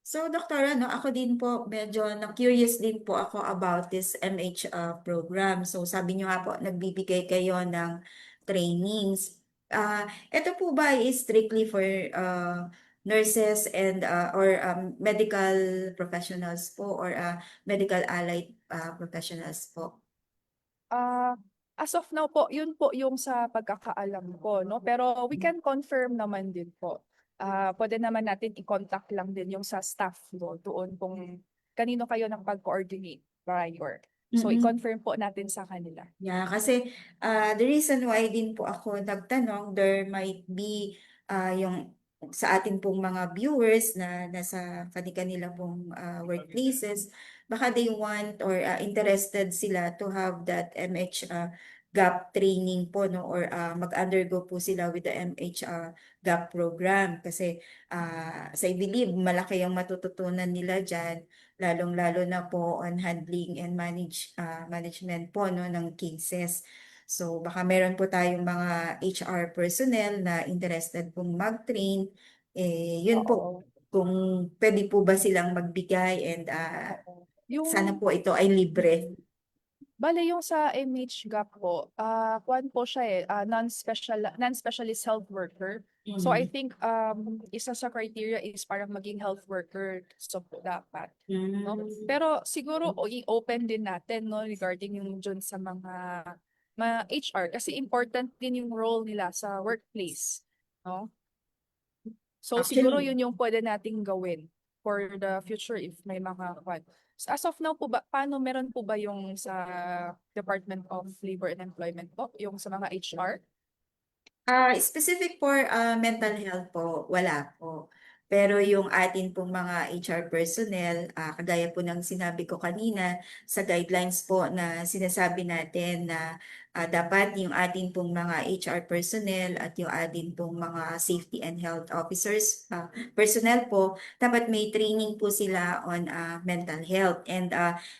So, Doktora, no, ako din po, medyo na-curious din po ako about this MH program. So, sabi niyo nga po, nagbibigay kayo ng trainings. Ito po ba is strictly for nurses and or medical professionals po or medical allied professionals po? Ah, as of now po, yun po yung sa pagkakaalam ko, no? Pero we can confirm naman din po. Pwede naman natin i-contact lang din yung sa staff doon kung kanino kayo ng pag-coordinate prior. So Mm-mm. i-confirm po natin sa kanila. Yeah, kasi the reason why din po ako nagtanong, there might be yung sa ating pong mga viewers na nasa kanilang pong workplaces, baka they want or interested sila to have that MH GAP training po, no, or mag-undergo po sila with the MH GAP program kasi sa I believe malaki ang matututunan nila dyan, lalong-lalo na po on handling and management po, no, ng cases. So baka meron po tayong mga HR personnel na interested pong mag-train. Yun po, Oo. kung pwede po ba silang magbigay and Oo. sana Yung po ito ay libre. Bale yung sa MH Gap po, kuwan po siya non-specialist health worker. So I Mm. think isa sa criteria is parang maging health worker so po dapat, no? Mm. Pero siguro i-open din natin, no, regarding yung dun sa mga HR kasi important din yung role nila sa workplace, no? So siguro Actually, yun yung pwede nating gawin for the future if may mga kwan. So, as of now po ba, paano meron po ba yung sa Department of Labor and Employment po, yung sa mga HR? Specific for mental health po, wala po. Pero yung atin pong mga HR personnel, kagaya po ng sinabi ko kanina, sa guidelines po na sinasabi natin na dapat yung ating pong mga HR personnel at yung ating pong mga safety and health officers, personnel po, dapat may training po sila on mental health. And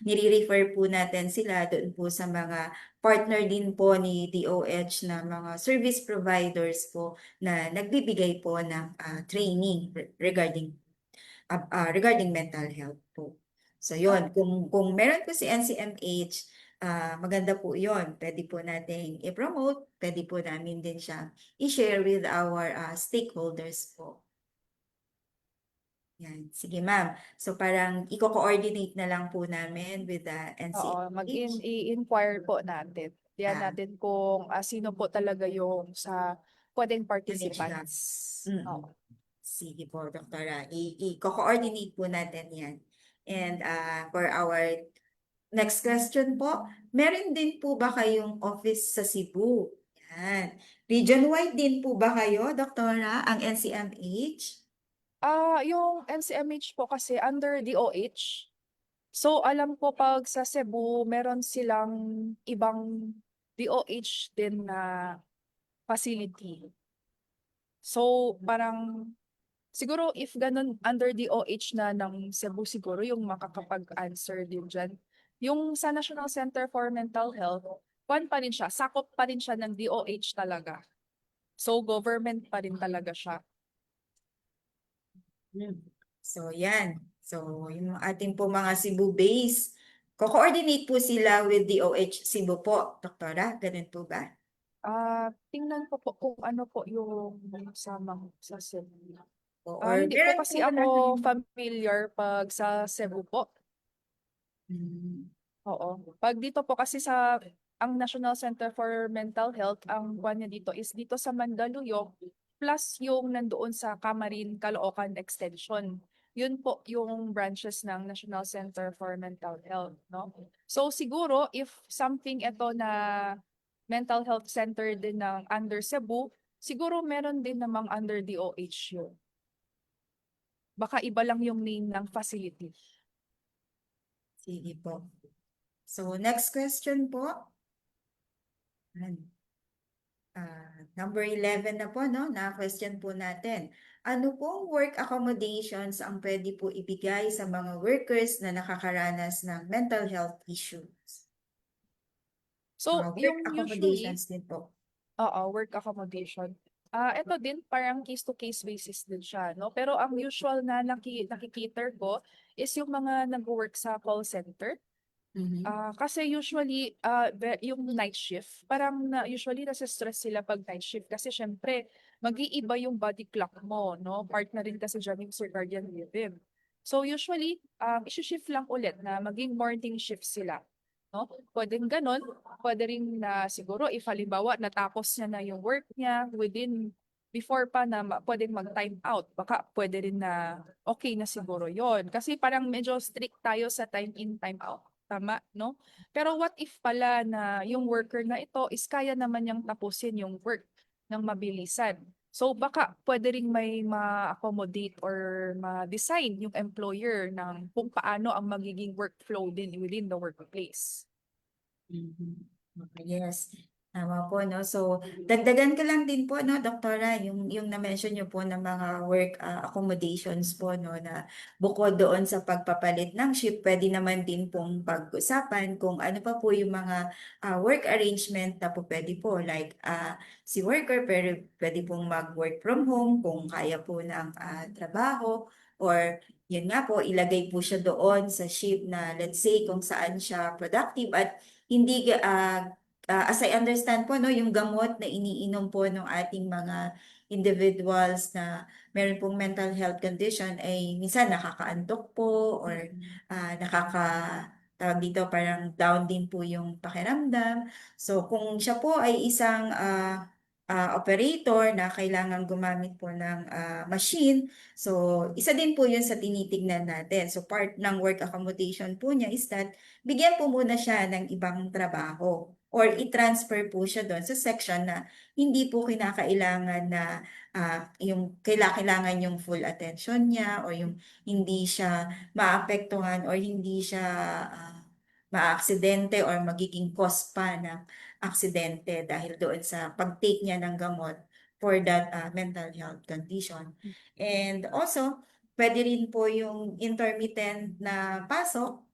nire-refer po natin sila doon po sa mga partner din po ni DOH na mga service providers po na nagbibigay po ng training regarding mental health po. So yun, kung meron po si NCMH, maganda po yun. Pwede po nating i-promote, pwede po namin din siya i-share with our stakeholders po. Yan. Sige ma'am. So parang i-coordinate na lang po namin with the Oo, NCMH. i-inquire po natin. Yan Ah, natin kung sino po talaga yung sa pwedeng Manage lang. participants. Mm. Oo. Sige po, Doktora. I-coordinate po natin yan. And for our next question po, meron din po ba kayong office sa Cebu? Yan. Region-wide din po ba kayo, Doktora, ang NCMH? Yung NCMH po kasi under DOH. So alam ko pag sa Cebu, meron silang ibang DOH din na facility. So parang siguro if ganun under DOH na ng Cebu siguro yung makakapag-answer din dyan. Yung sa National Center for Mental Health, kwan pa rin siya, sakop pa rin siya ng DOH talaga. So government pa rin talaga siya. So yan. So yung ating po mga Cebu base, co-coordinate po sila with DOH Cebu po, Doktora. Ganun po ba? Tingnan ko po kung ano po yung sa Cebu. Or Hindi po meron kasi po ba? ako familiar pag sa Cebu po. Hmm. Oo. Pag dito po kasi sa ang National Center for Mental Health, ang kwan niya dito is dito sa Mandaluyong plus yung nandoon sa Camarin, Caloocan Extension. Yun po yung branches ng National Center for Mental Health, no? So siguro if something ito na mental health center din ng under Cebu, siguro meron din namang under DOH yun. Baka iba lang yung name ng facility. Sige po. So next question po. Ayan. Number 11 na po, no? Na question po natin. Ano pong work accommodations ang pwede po ibigay sa mga workers na nakakaranas ng mental health issues? So, Work yung usually, accommodations din po. work accommodation. Ito din parang case to case basis din siya, no? Pero ang usual na nakikiter ko is yung mga nag-work sa call center. Mhm. Kasi usually yung night shift, parang usually nasa-stress sila pag night shift kasi syempre mag-iiba yung body clock mo, no? Part na rin kasi dyan yung circadian rhythm. So usually, isi-shift lang ulit na maging morning shift sila. No? Pwedeng ganon, pwede rin na siguro if halimbawa natapos niya na yung work niya within before pa na pwedeng mag-time out, baka pwede rin na okay na siguro yon. Kasi parang medyo strict tayo sa time in, time out. Tama, no? Pero what if pala na yung worker na ito is kaya naman niyang tapusin yung work ng mabilisan. So baka pwede ring may ma-accommodate or ma-design yung employer ng kung paano ang magiging workflow din within the workplace. Mhm. Okay, yes. Tama po, no? So, dagdagan ko lang din po, no, Doktora, yung na-mention niyo po ng mga work accommodations po, no, na bukod doon sa pagpapalit ng shift, pwede naman din pong pag-usapan kung ano pa po yung mga work arrangement na po pwede po. Like, si worker, pero pwede pong mag-work from home kung kaya po ng trabaho, or yun nga po, ilagay po siya doon sa shift na let's say kung saan siya productive at hindi as I understand po, no, yung gamot na iniinom po ng ating mga individuals na meron pong mental health condition ay minsan nakakaantok po or tawag dito parang down din po yung pakiramdam. So kung siya po ay isang operator na kailangan gumamit po ng machine, so isa din po yun sa tinitignan natin. So part ng work accommodation po niya is that bigyan po muna siya ng ibang trabaho or i-transfer po siya doon sa section na hindi po kinakailangan na yung kailangan yung full attention niya or yung hindi siya maapektuhan or hindi siya maaksidente or magiging cause pa ng aksidente dahil doon sa pag-take niya ng gamot for that mental health condition. And also, pwede rin po yung intermittent na pasok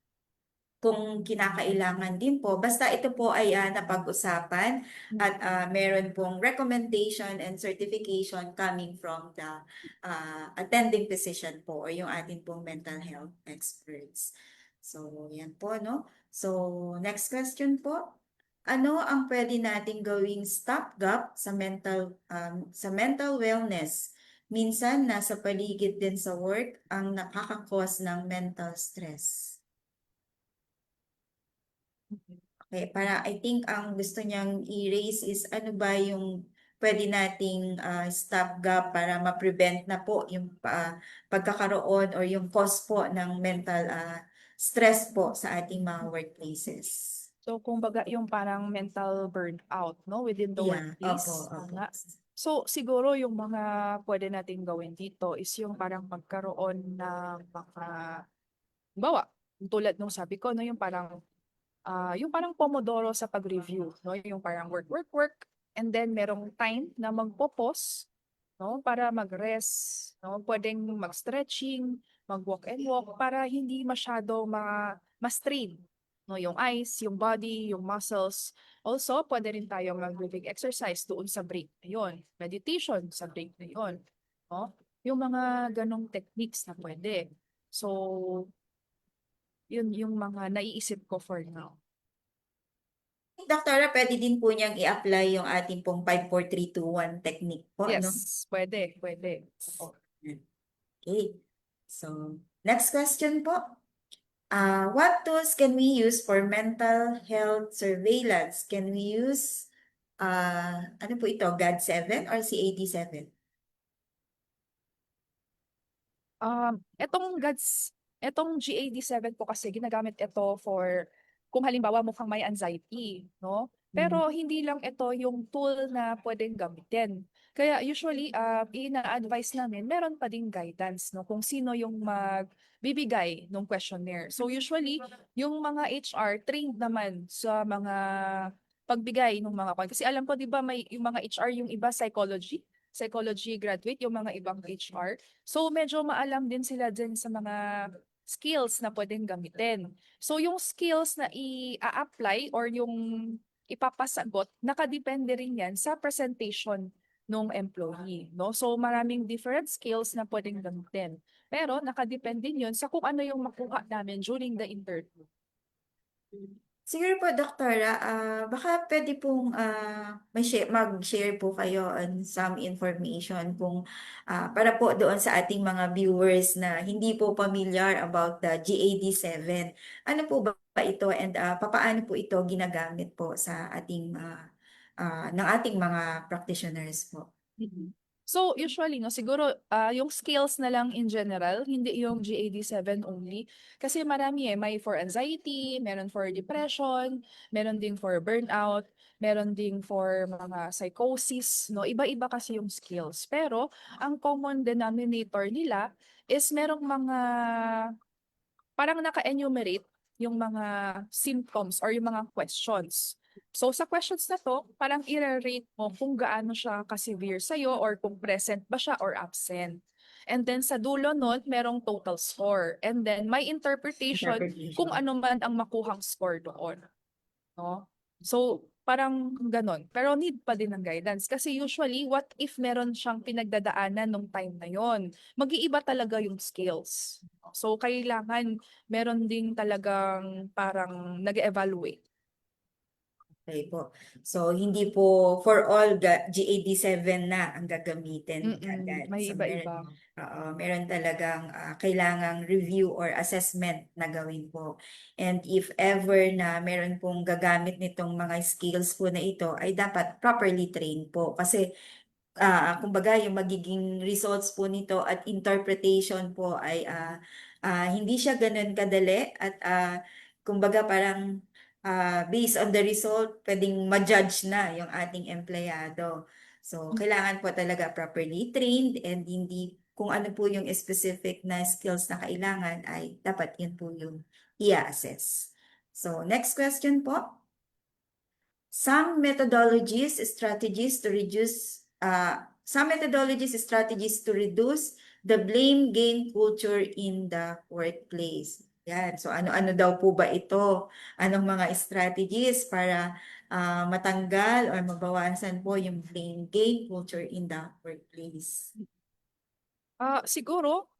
kung kinakailangan din po. Basta ito po ay napag-usapan at meron pong recommendation and certification coming from the attending physician po or yung ating pong mental health experts. So, yan po, no? So, next question po. Ano ang pwede nating gawing stopgap sa mental wellness? Minsan, nasa paligid din sa work ang nakakakos ng mental stress. Okay, para I think ang gusto niyang i-raise is ano ba yung pwede nating stopgap para ma-prevent na po yung pagkakaroon or yung cause po ng mental stress po sa ating mga workplaces. So, kumbaga yung parang mental burnout, no, within the Yeah, workplace. opo, opo. Nga. So, siguro yung mga pwede nating gawin dito is yung parang magkaroon ng mga, bawa, tulad nung sabi ko, no, yung parang Pomodoro sa pag-review, no, yung parang work, work, work, and then merong time na magpo-pause, no, para mag-rest, no, pwedeng mag-stretching, mag-walk and walk para hindi masyado ma-strain, no, yung eyes, yung body, yung muscles. Also, pwede rin tayo mag-breathing exercise doon sa break na yun. Meditation sa break na yun, no? Yung mga ganong techniques na pwede. So, yun yung mga naiisip ko for now. Doktora, pwede din po niyang i-apply yung ating pong 5-4-3-2-1 technique po, no? Yes, pwede, pwede. Oo. Okay. So, next question po. What tools can we use for mental health surveillance? Can we use, ano po ito, GAD-7 or CAD-7? Etong GAD-7 po kasi ginagamit ito for kung halimbawa mukhang may anxiety, no? Pero hindi lang ito yung tool na pwedeng gamitin. Kaya usually, ina-advise namin, meron pa ding guidance, no? Kung sino yung magbibigay ng questionnaire. So usually, yung mga HR trained naman sa mga pagbigay ng mga kasi alam ko 'di ba may yung mga HR yung iba psychology graduate, yung mga ibang HR. So medyo maalam din sila din sa mga skills na pwedeng gamitin. So yung skills na i-apply or yung ipapasagot, nakadepende rin yan sa presentation ng employee, no? So maraming different skills na pwedeng gamitin. Pero nakadepende yun sa kung ano yung makuha namin during the interview. Siguro po, Doktora, baka pwede pong mag-share po kayo on some information kung para po doon sa ating mga viewers na hindi po familiar about the GAD-7. Ano po ba ito and papaano po ito ginagamit po sa ating ng ating mga practitioners po? Mhm. So usually no siguro yung skills na lang in general, hindi yung GAD-7 only kasi marami may for anxiety, meron for depression, meron ding for burnout, meron ding for mga psychosis, no? Iba-iba kasi yung skills. Pero ang common denominator nila is merong mga parang naka-enumerate yung mga symptoms or yung mga questions. So sa questions na to, parang i-rate mo kung gaano siya ka-severe sa'yo or kung present ba siya or absent. And then sa dulo nun, merong total score. And then may interpretation kung ano man ang makuhang score doon. No? So parang ganon. Pero need pa din ng guidance. Kasi usually, what if meron siyang pinagdadaanan nung time na yon? Mag-iiba talaga yung skills. So kailangan meron din talagang parang nag-evaluate. Okay po. So, hindi po for all GAD-7 na ang gagamitin agad. May So, iba-iba. meron talagang kailangang review or assessment na gawin po. And if ever na meron pong gagamit nitong mga skills po na ito, ay dapat properly trained po. Kasi kumbaga yung magiging results po nito at interpretation po ay hindi siya ganun kadali at kumbaga parang based on the result, pwedeng ma-judge na yung ating empleyado. So, kailangan po talaga properly trained and hindi kung ano po yung specific na skills na kailangan ay dapat yun po yung i-assess. So, next question po. some methodologies, strategies to reduce, the blame game culture in the workplace. Yan. So ano-ano daw po ba ito? Anong mga strategies para matanggal or mabawasan po yung blame game culture in the workplace? Siguro,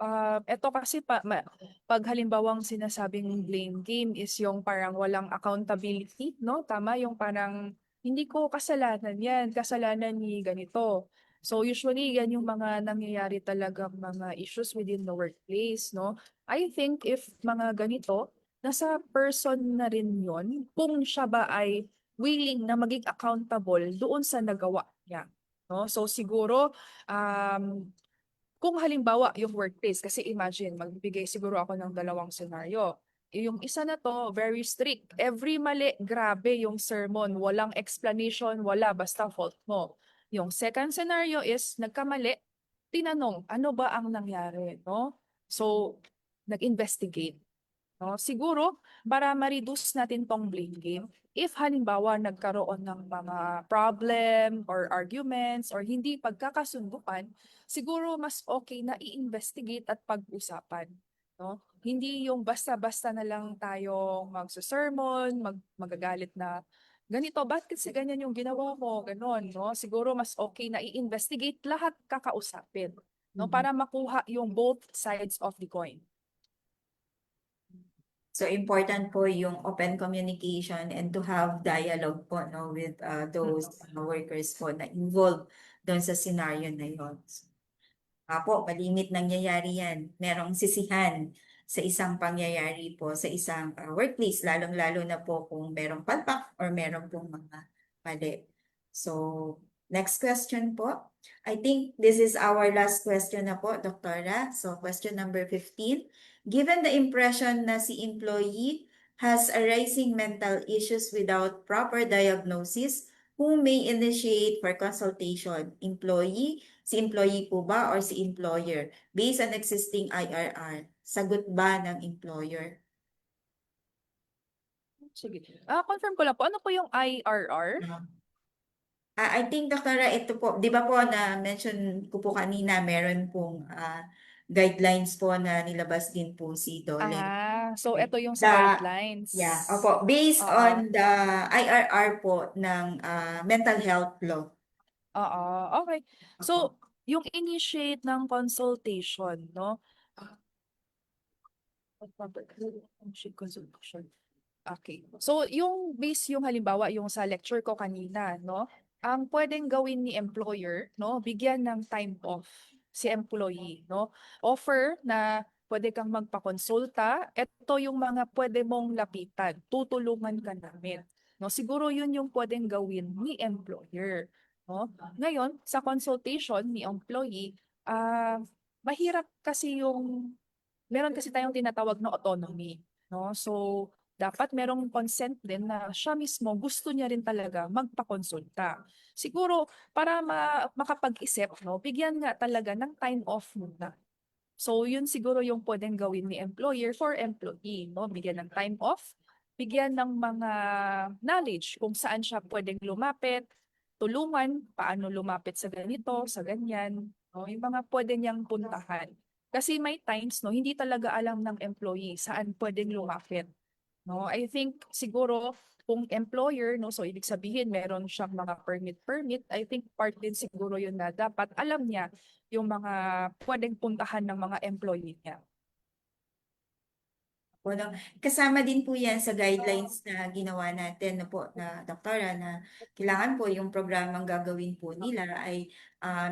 eto kasi pag halimbawang sinasabing blame game is yung parang walang accountability, no? Tama, yung parang hindi ko kasalanan yan, kasalanan ni ganito. So usually yan yung mga nangyayari talagang mga issues within the workplace, no? I think if mga ganito, nasa person na rin yon kung siya ba ay willing na maging accountable doon sa nagawa niya. No? So siguro, kung halimbawa yung workplace, kasi imagine, magbibigay siguro ako ng dalawang senaryo. Yung isa na to, very strict. Every mali, grabe yung sermon. Walang explanation, wala, basta fault mo. Yung second scenario is, nagkamali, tinanong, ano ba ang nangyari? No? So, nag-investigate. No? Siguro, para ma-reduce natin tong blame game, if halimbawa nagkaroon ng mga problem or arguments or hindi pagkakasunduan, siguro mas okay na i-investigate at pag-usapan. No? Hindi yung basta-basta na lang tayo magsusermon, magagalit na ganito, bakit kasi ganyan yung ginawa mo, ganon, no? Siguro mas okay na i-investigate lahat kakausapin, no? Para makuha yung both sides of the coin. So important po yung open communication and to have dialogue po, no, with those workers po na involved doon sa scenario na yun. Po, malimit nangyayari yan. Merong sisihan sa isang pangyayari po sa isang workplace, lalong-lalo na po kung merong palpak or merong pong mga mali. So, next question po. I think this is our last question na po, Doktora. So, question number 15. Given the impression na si employee has arising mental issues without proper diagnosis, who may initiate for consultation? Employee, si employee po ba or si employer? Based on existing IRR, sagot ba ng employer? Sige. Confirm ko lang po, ano po yung IRR? I think, Doktora, ito po, di ba po na-mention ko po kanina, meron pong guidelines po na nilabas din po si DOLE. So ito yung sa The, guidelines. yeah, opo, based Oo. on the IRR po ng mental health law. Oo, okay. So, yung initiate ng consultation, no? Initiate consultation. Okay. So, yung base yung halimbawa, yung sa lecture ko kanina, no? Ang pwedeng gawin ni employer, no? Bigyan ng time off si employee, no? Offer na pwede kang magpakonsulta. Ito yung mga pwede mong lapitan. Tutulungan ka namin. No? Siguro yun yung pwedeng gawin ni employer. No? Ngayon, sa consultation ni employee, mahirap kasi meron kasi tayong tinatawag na autonomy. No? So, dapat merong consent din na siya mismo gusto niya rin talaga magpakonsulta. Siguro para makapag-isip, no, bigyan nga talaga ng time off muna. So yun siguro yung pwedeng gawin ni employer for employee, no? Bigyan ng time off, bigyan ng mga knowledge kung saan siya pwedeng lumapit, tulungan paano lumapit sa ganito, sa ganyan, no? Yung mga pwede niyang puntahan. Kasi may times, no, hindi talaga alam ng employee saan pwedeng lumapit. No, I think siguro kung employer, no, so ibig sabihin meron siyang mga permit, I think part din siguro yun na dapat alam niya yung mga pwedeng puntahan ng mga employee niya. Po, no? Kasama din po yan sa guidelines na ginawa natin na po na doktora na kailangan po yung programang gagawin po nila ay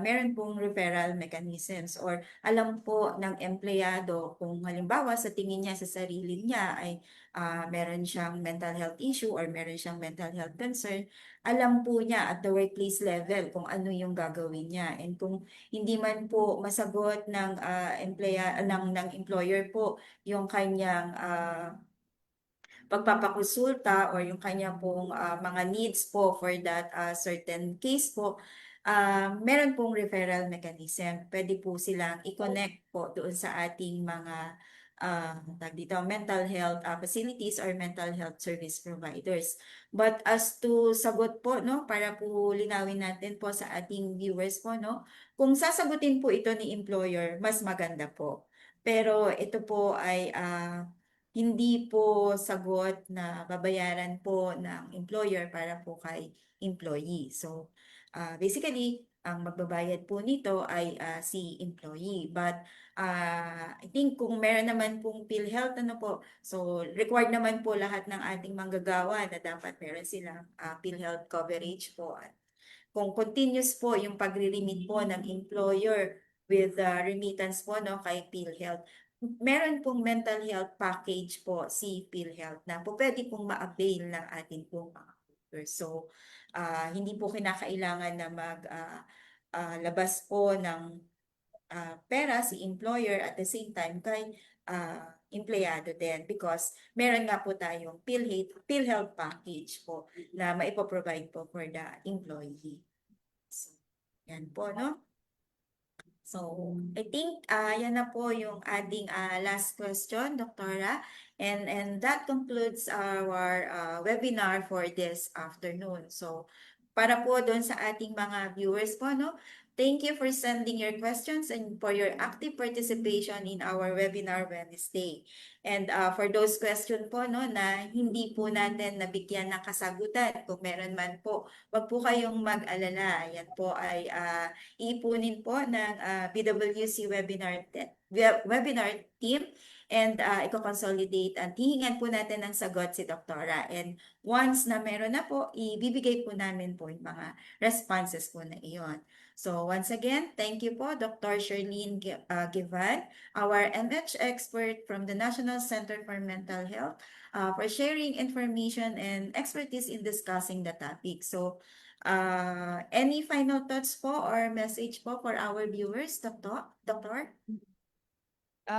meron pong referral mechanisms or alam po ng empleyado kung halimbawa sa tingin niya sa sarili niya ay meron siyang mental health issue or meron siyang mental health concern, alam po niya at the workplace level kung ano yung gagawin niya. And kung hindi man po masagot ng ng employer po yung kanyang pagpapakonsulta or yung kanya pong mga needs po for that certain case po, meron pong referral mechanism. Pwede po silang i-connect po doon sa ating mga tawag dito, mental health facilities or mental health service providers. But as to sagot po, no, para po linawin natin po sa ating viewers po, no, kung sasagutin po ito ni employer, mas maganda po. Pero ito po ay hindi po sagot na babayaran po ng employer para po kay employee. So, basically, ang magbabayad po nito ay si employee. But I think kung meron naman pong PhilHealth, ano po, so required naman po lahat ng ating manggagawa na dapat meron silang PhilHealth coverage po. At kung continuous po yung pagre-remit po ng employer with remittance po, no, kay PhilHealth, meron pong mental health package po si PhilHealth na po pwede pong ma-avail ng ating pong mga workers. So, hindi po kinakailangan na labas po ng pera si employer at the same time kay empleyado din because meron nga po tayong PhilHealth package po na maipoprovide po for the employee. So, yan po, no? So, I think yan na po yung ating last question, Doktora. And that concludes our webinar for this afternoon. So, para po doon sa ating mga viewers po, no? Thank you for sending your questions and for your active participation in our webinar Wednesday. And for those questions po, no, na hindi po natin nabigyan ng kasagutan, kung meron man po, wag po kayong mag-alala. Yan po ay iipunin po ng BWC webinar team and i-consolidate at hihingan po natin ng sagot si Doktora. And once na meron na po, ibibigay po namin po yung mga responses po na iyon. So once again, thank you po Dr. Sherlyn Givan, our MH expert from the National Center for Mental Health, for sharing information and expertise in discussing the topic. So any final thoughts po or message po for our viewers, Doctor?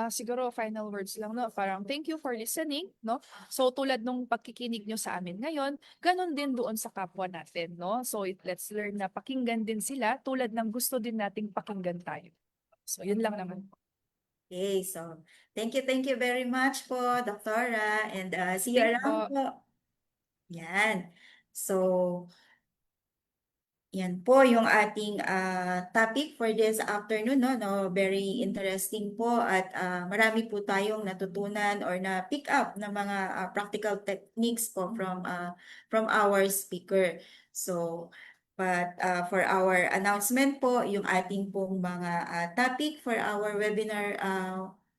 Siguro final words lang, no? Parang thank you for listening, no? So tulad nung pagkikinig nyo sa amin ngayon, ganun din doon sa kapwa natin, no? So let's learn na pakinggan din sila tulad ng gusto din nating pakinggan tayo. So yun lang naman. Okay, so thank you very much po, Doktora, and see you Thank around po. po. Yan. So, yan po yung ating topic for this afternoon, no? Very interesting po at marami po tayong natutunan or na pick up na mga practical techniques po from our speaker. So, but for our announcement po, yung ating pong mga topic for our webinar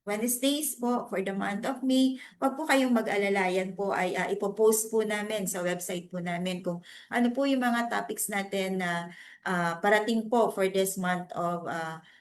Wednesdays po for the month of May, wag po kayong mag-alala, yan po ay ipopost po namin sa website po namin kung ano po yung mga topics natin na parating po for this month of,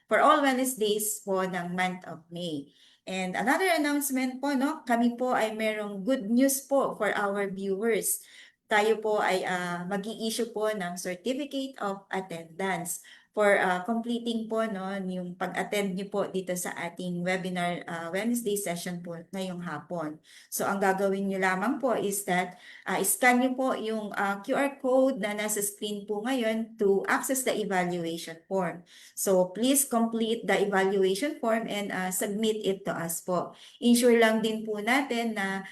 for all Wednesdays po ng month of May. And another announcement po, no, kami po ay merong good news po for our viewers. Tayo po ay mag-i-issue po ng Certificate of Attendance for completing po, no, yung pag-attend niyo po dito sa ating webinar Wednesday session po ngayong hapon. So ang gagawin niyo lamang po is that scan niyo po yung QR code na nasa screen po ngayon to access the evaluation form. So please complete the evaluation form and submit it to us po. Ensure lang din po natin na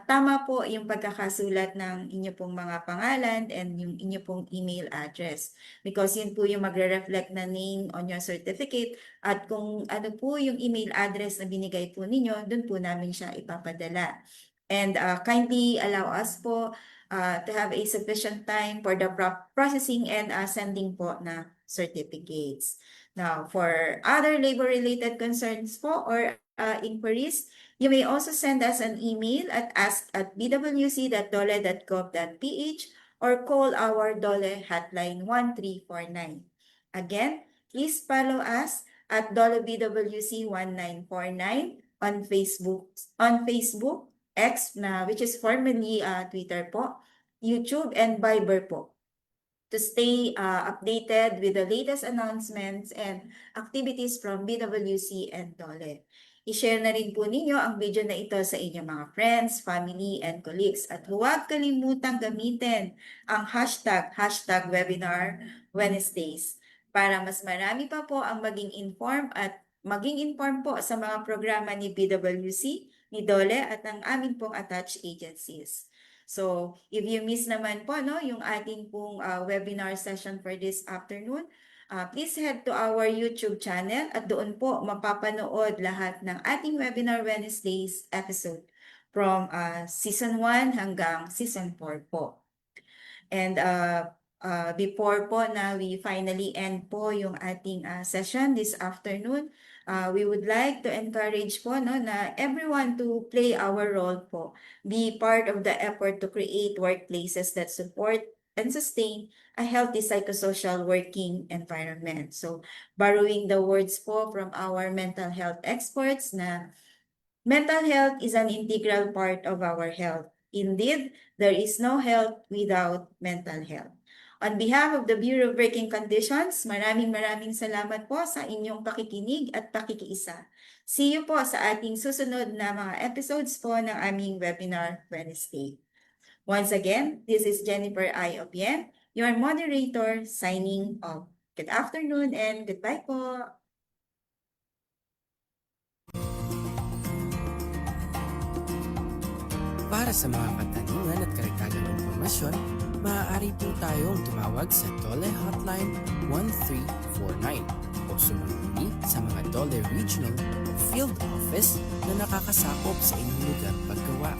tama po yung pagkakasulat ng inyo pong mga pangalan and yung inyo pong email address. Because yun po yung magre-reflect na name on your certificate at kung ano po yung email address na binigay po ninyo, dun po namin siya ipapadala. And kindly allow us po to have a sufficient time for the processing and sending po na certificates. Now, for other labor-related concerns po or inquiries, you may also send us an email at ask@bwc.dole.gov.ph or call our Dole hotline 1349. Again, please follow us at Dole BWC 1949 on Facebook, X na which is formerly Twitter po, YouTube and Viber po, to stay updated with the latest announcements and activities from BWC and Dole. I-share na rin po ninyo ang video na ito sa inyong mga friends, family, and colleagues. At huwag kalimutang gamitin ang hashtag Webinar Wednesdays para mas marami pa po ang maging informed at maging informed po sa mga programa ni PWC, ni DOLE at ng amin pong attached agencies. So, if you miss naman po yung ating pong webinar session for this afternoon, please head to our YouTube channel at doon po mapapanood lahat ng ating Webinar Wednesdays episode from Season 1 hanggang Season 4 po. And before po na we finally end po yung ating session this afternoon, we would like to encourage po na everyone to play our role po, be part of the effort to create workplaces that support and sustain a healthy psychosocial working environment. So, borrowing the words po from our mental health experts na mental health is an integral part of our health. Indeed, there is no health without mental health. On behalf of the Bureau of Working Conditions, maraming salamat po sa inyong pakikinig at pakikiisa. See you po sa ating susunod na mga episodes po ng aming Webinar Wednesday. Once again, this is Jennifer I. Opien, your moderator, signing off. Good afternoon and goodbye po. Para sa mga katanungan at karagdagang impormasyon, maaari po tayong tumawag sa DOLE Hotline 1349 o sumanguni sa mga DOLE Regional o Field Office na nakakasakop sa inyong lugar paggawa.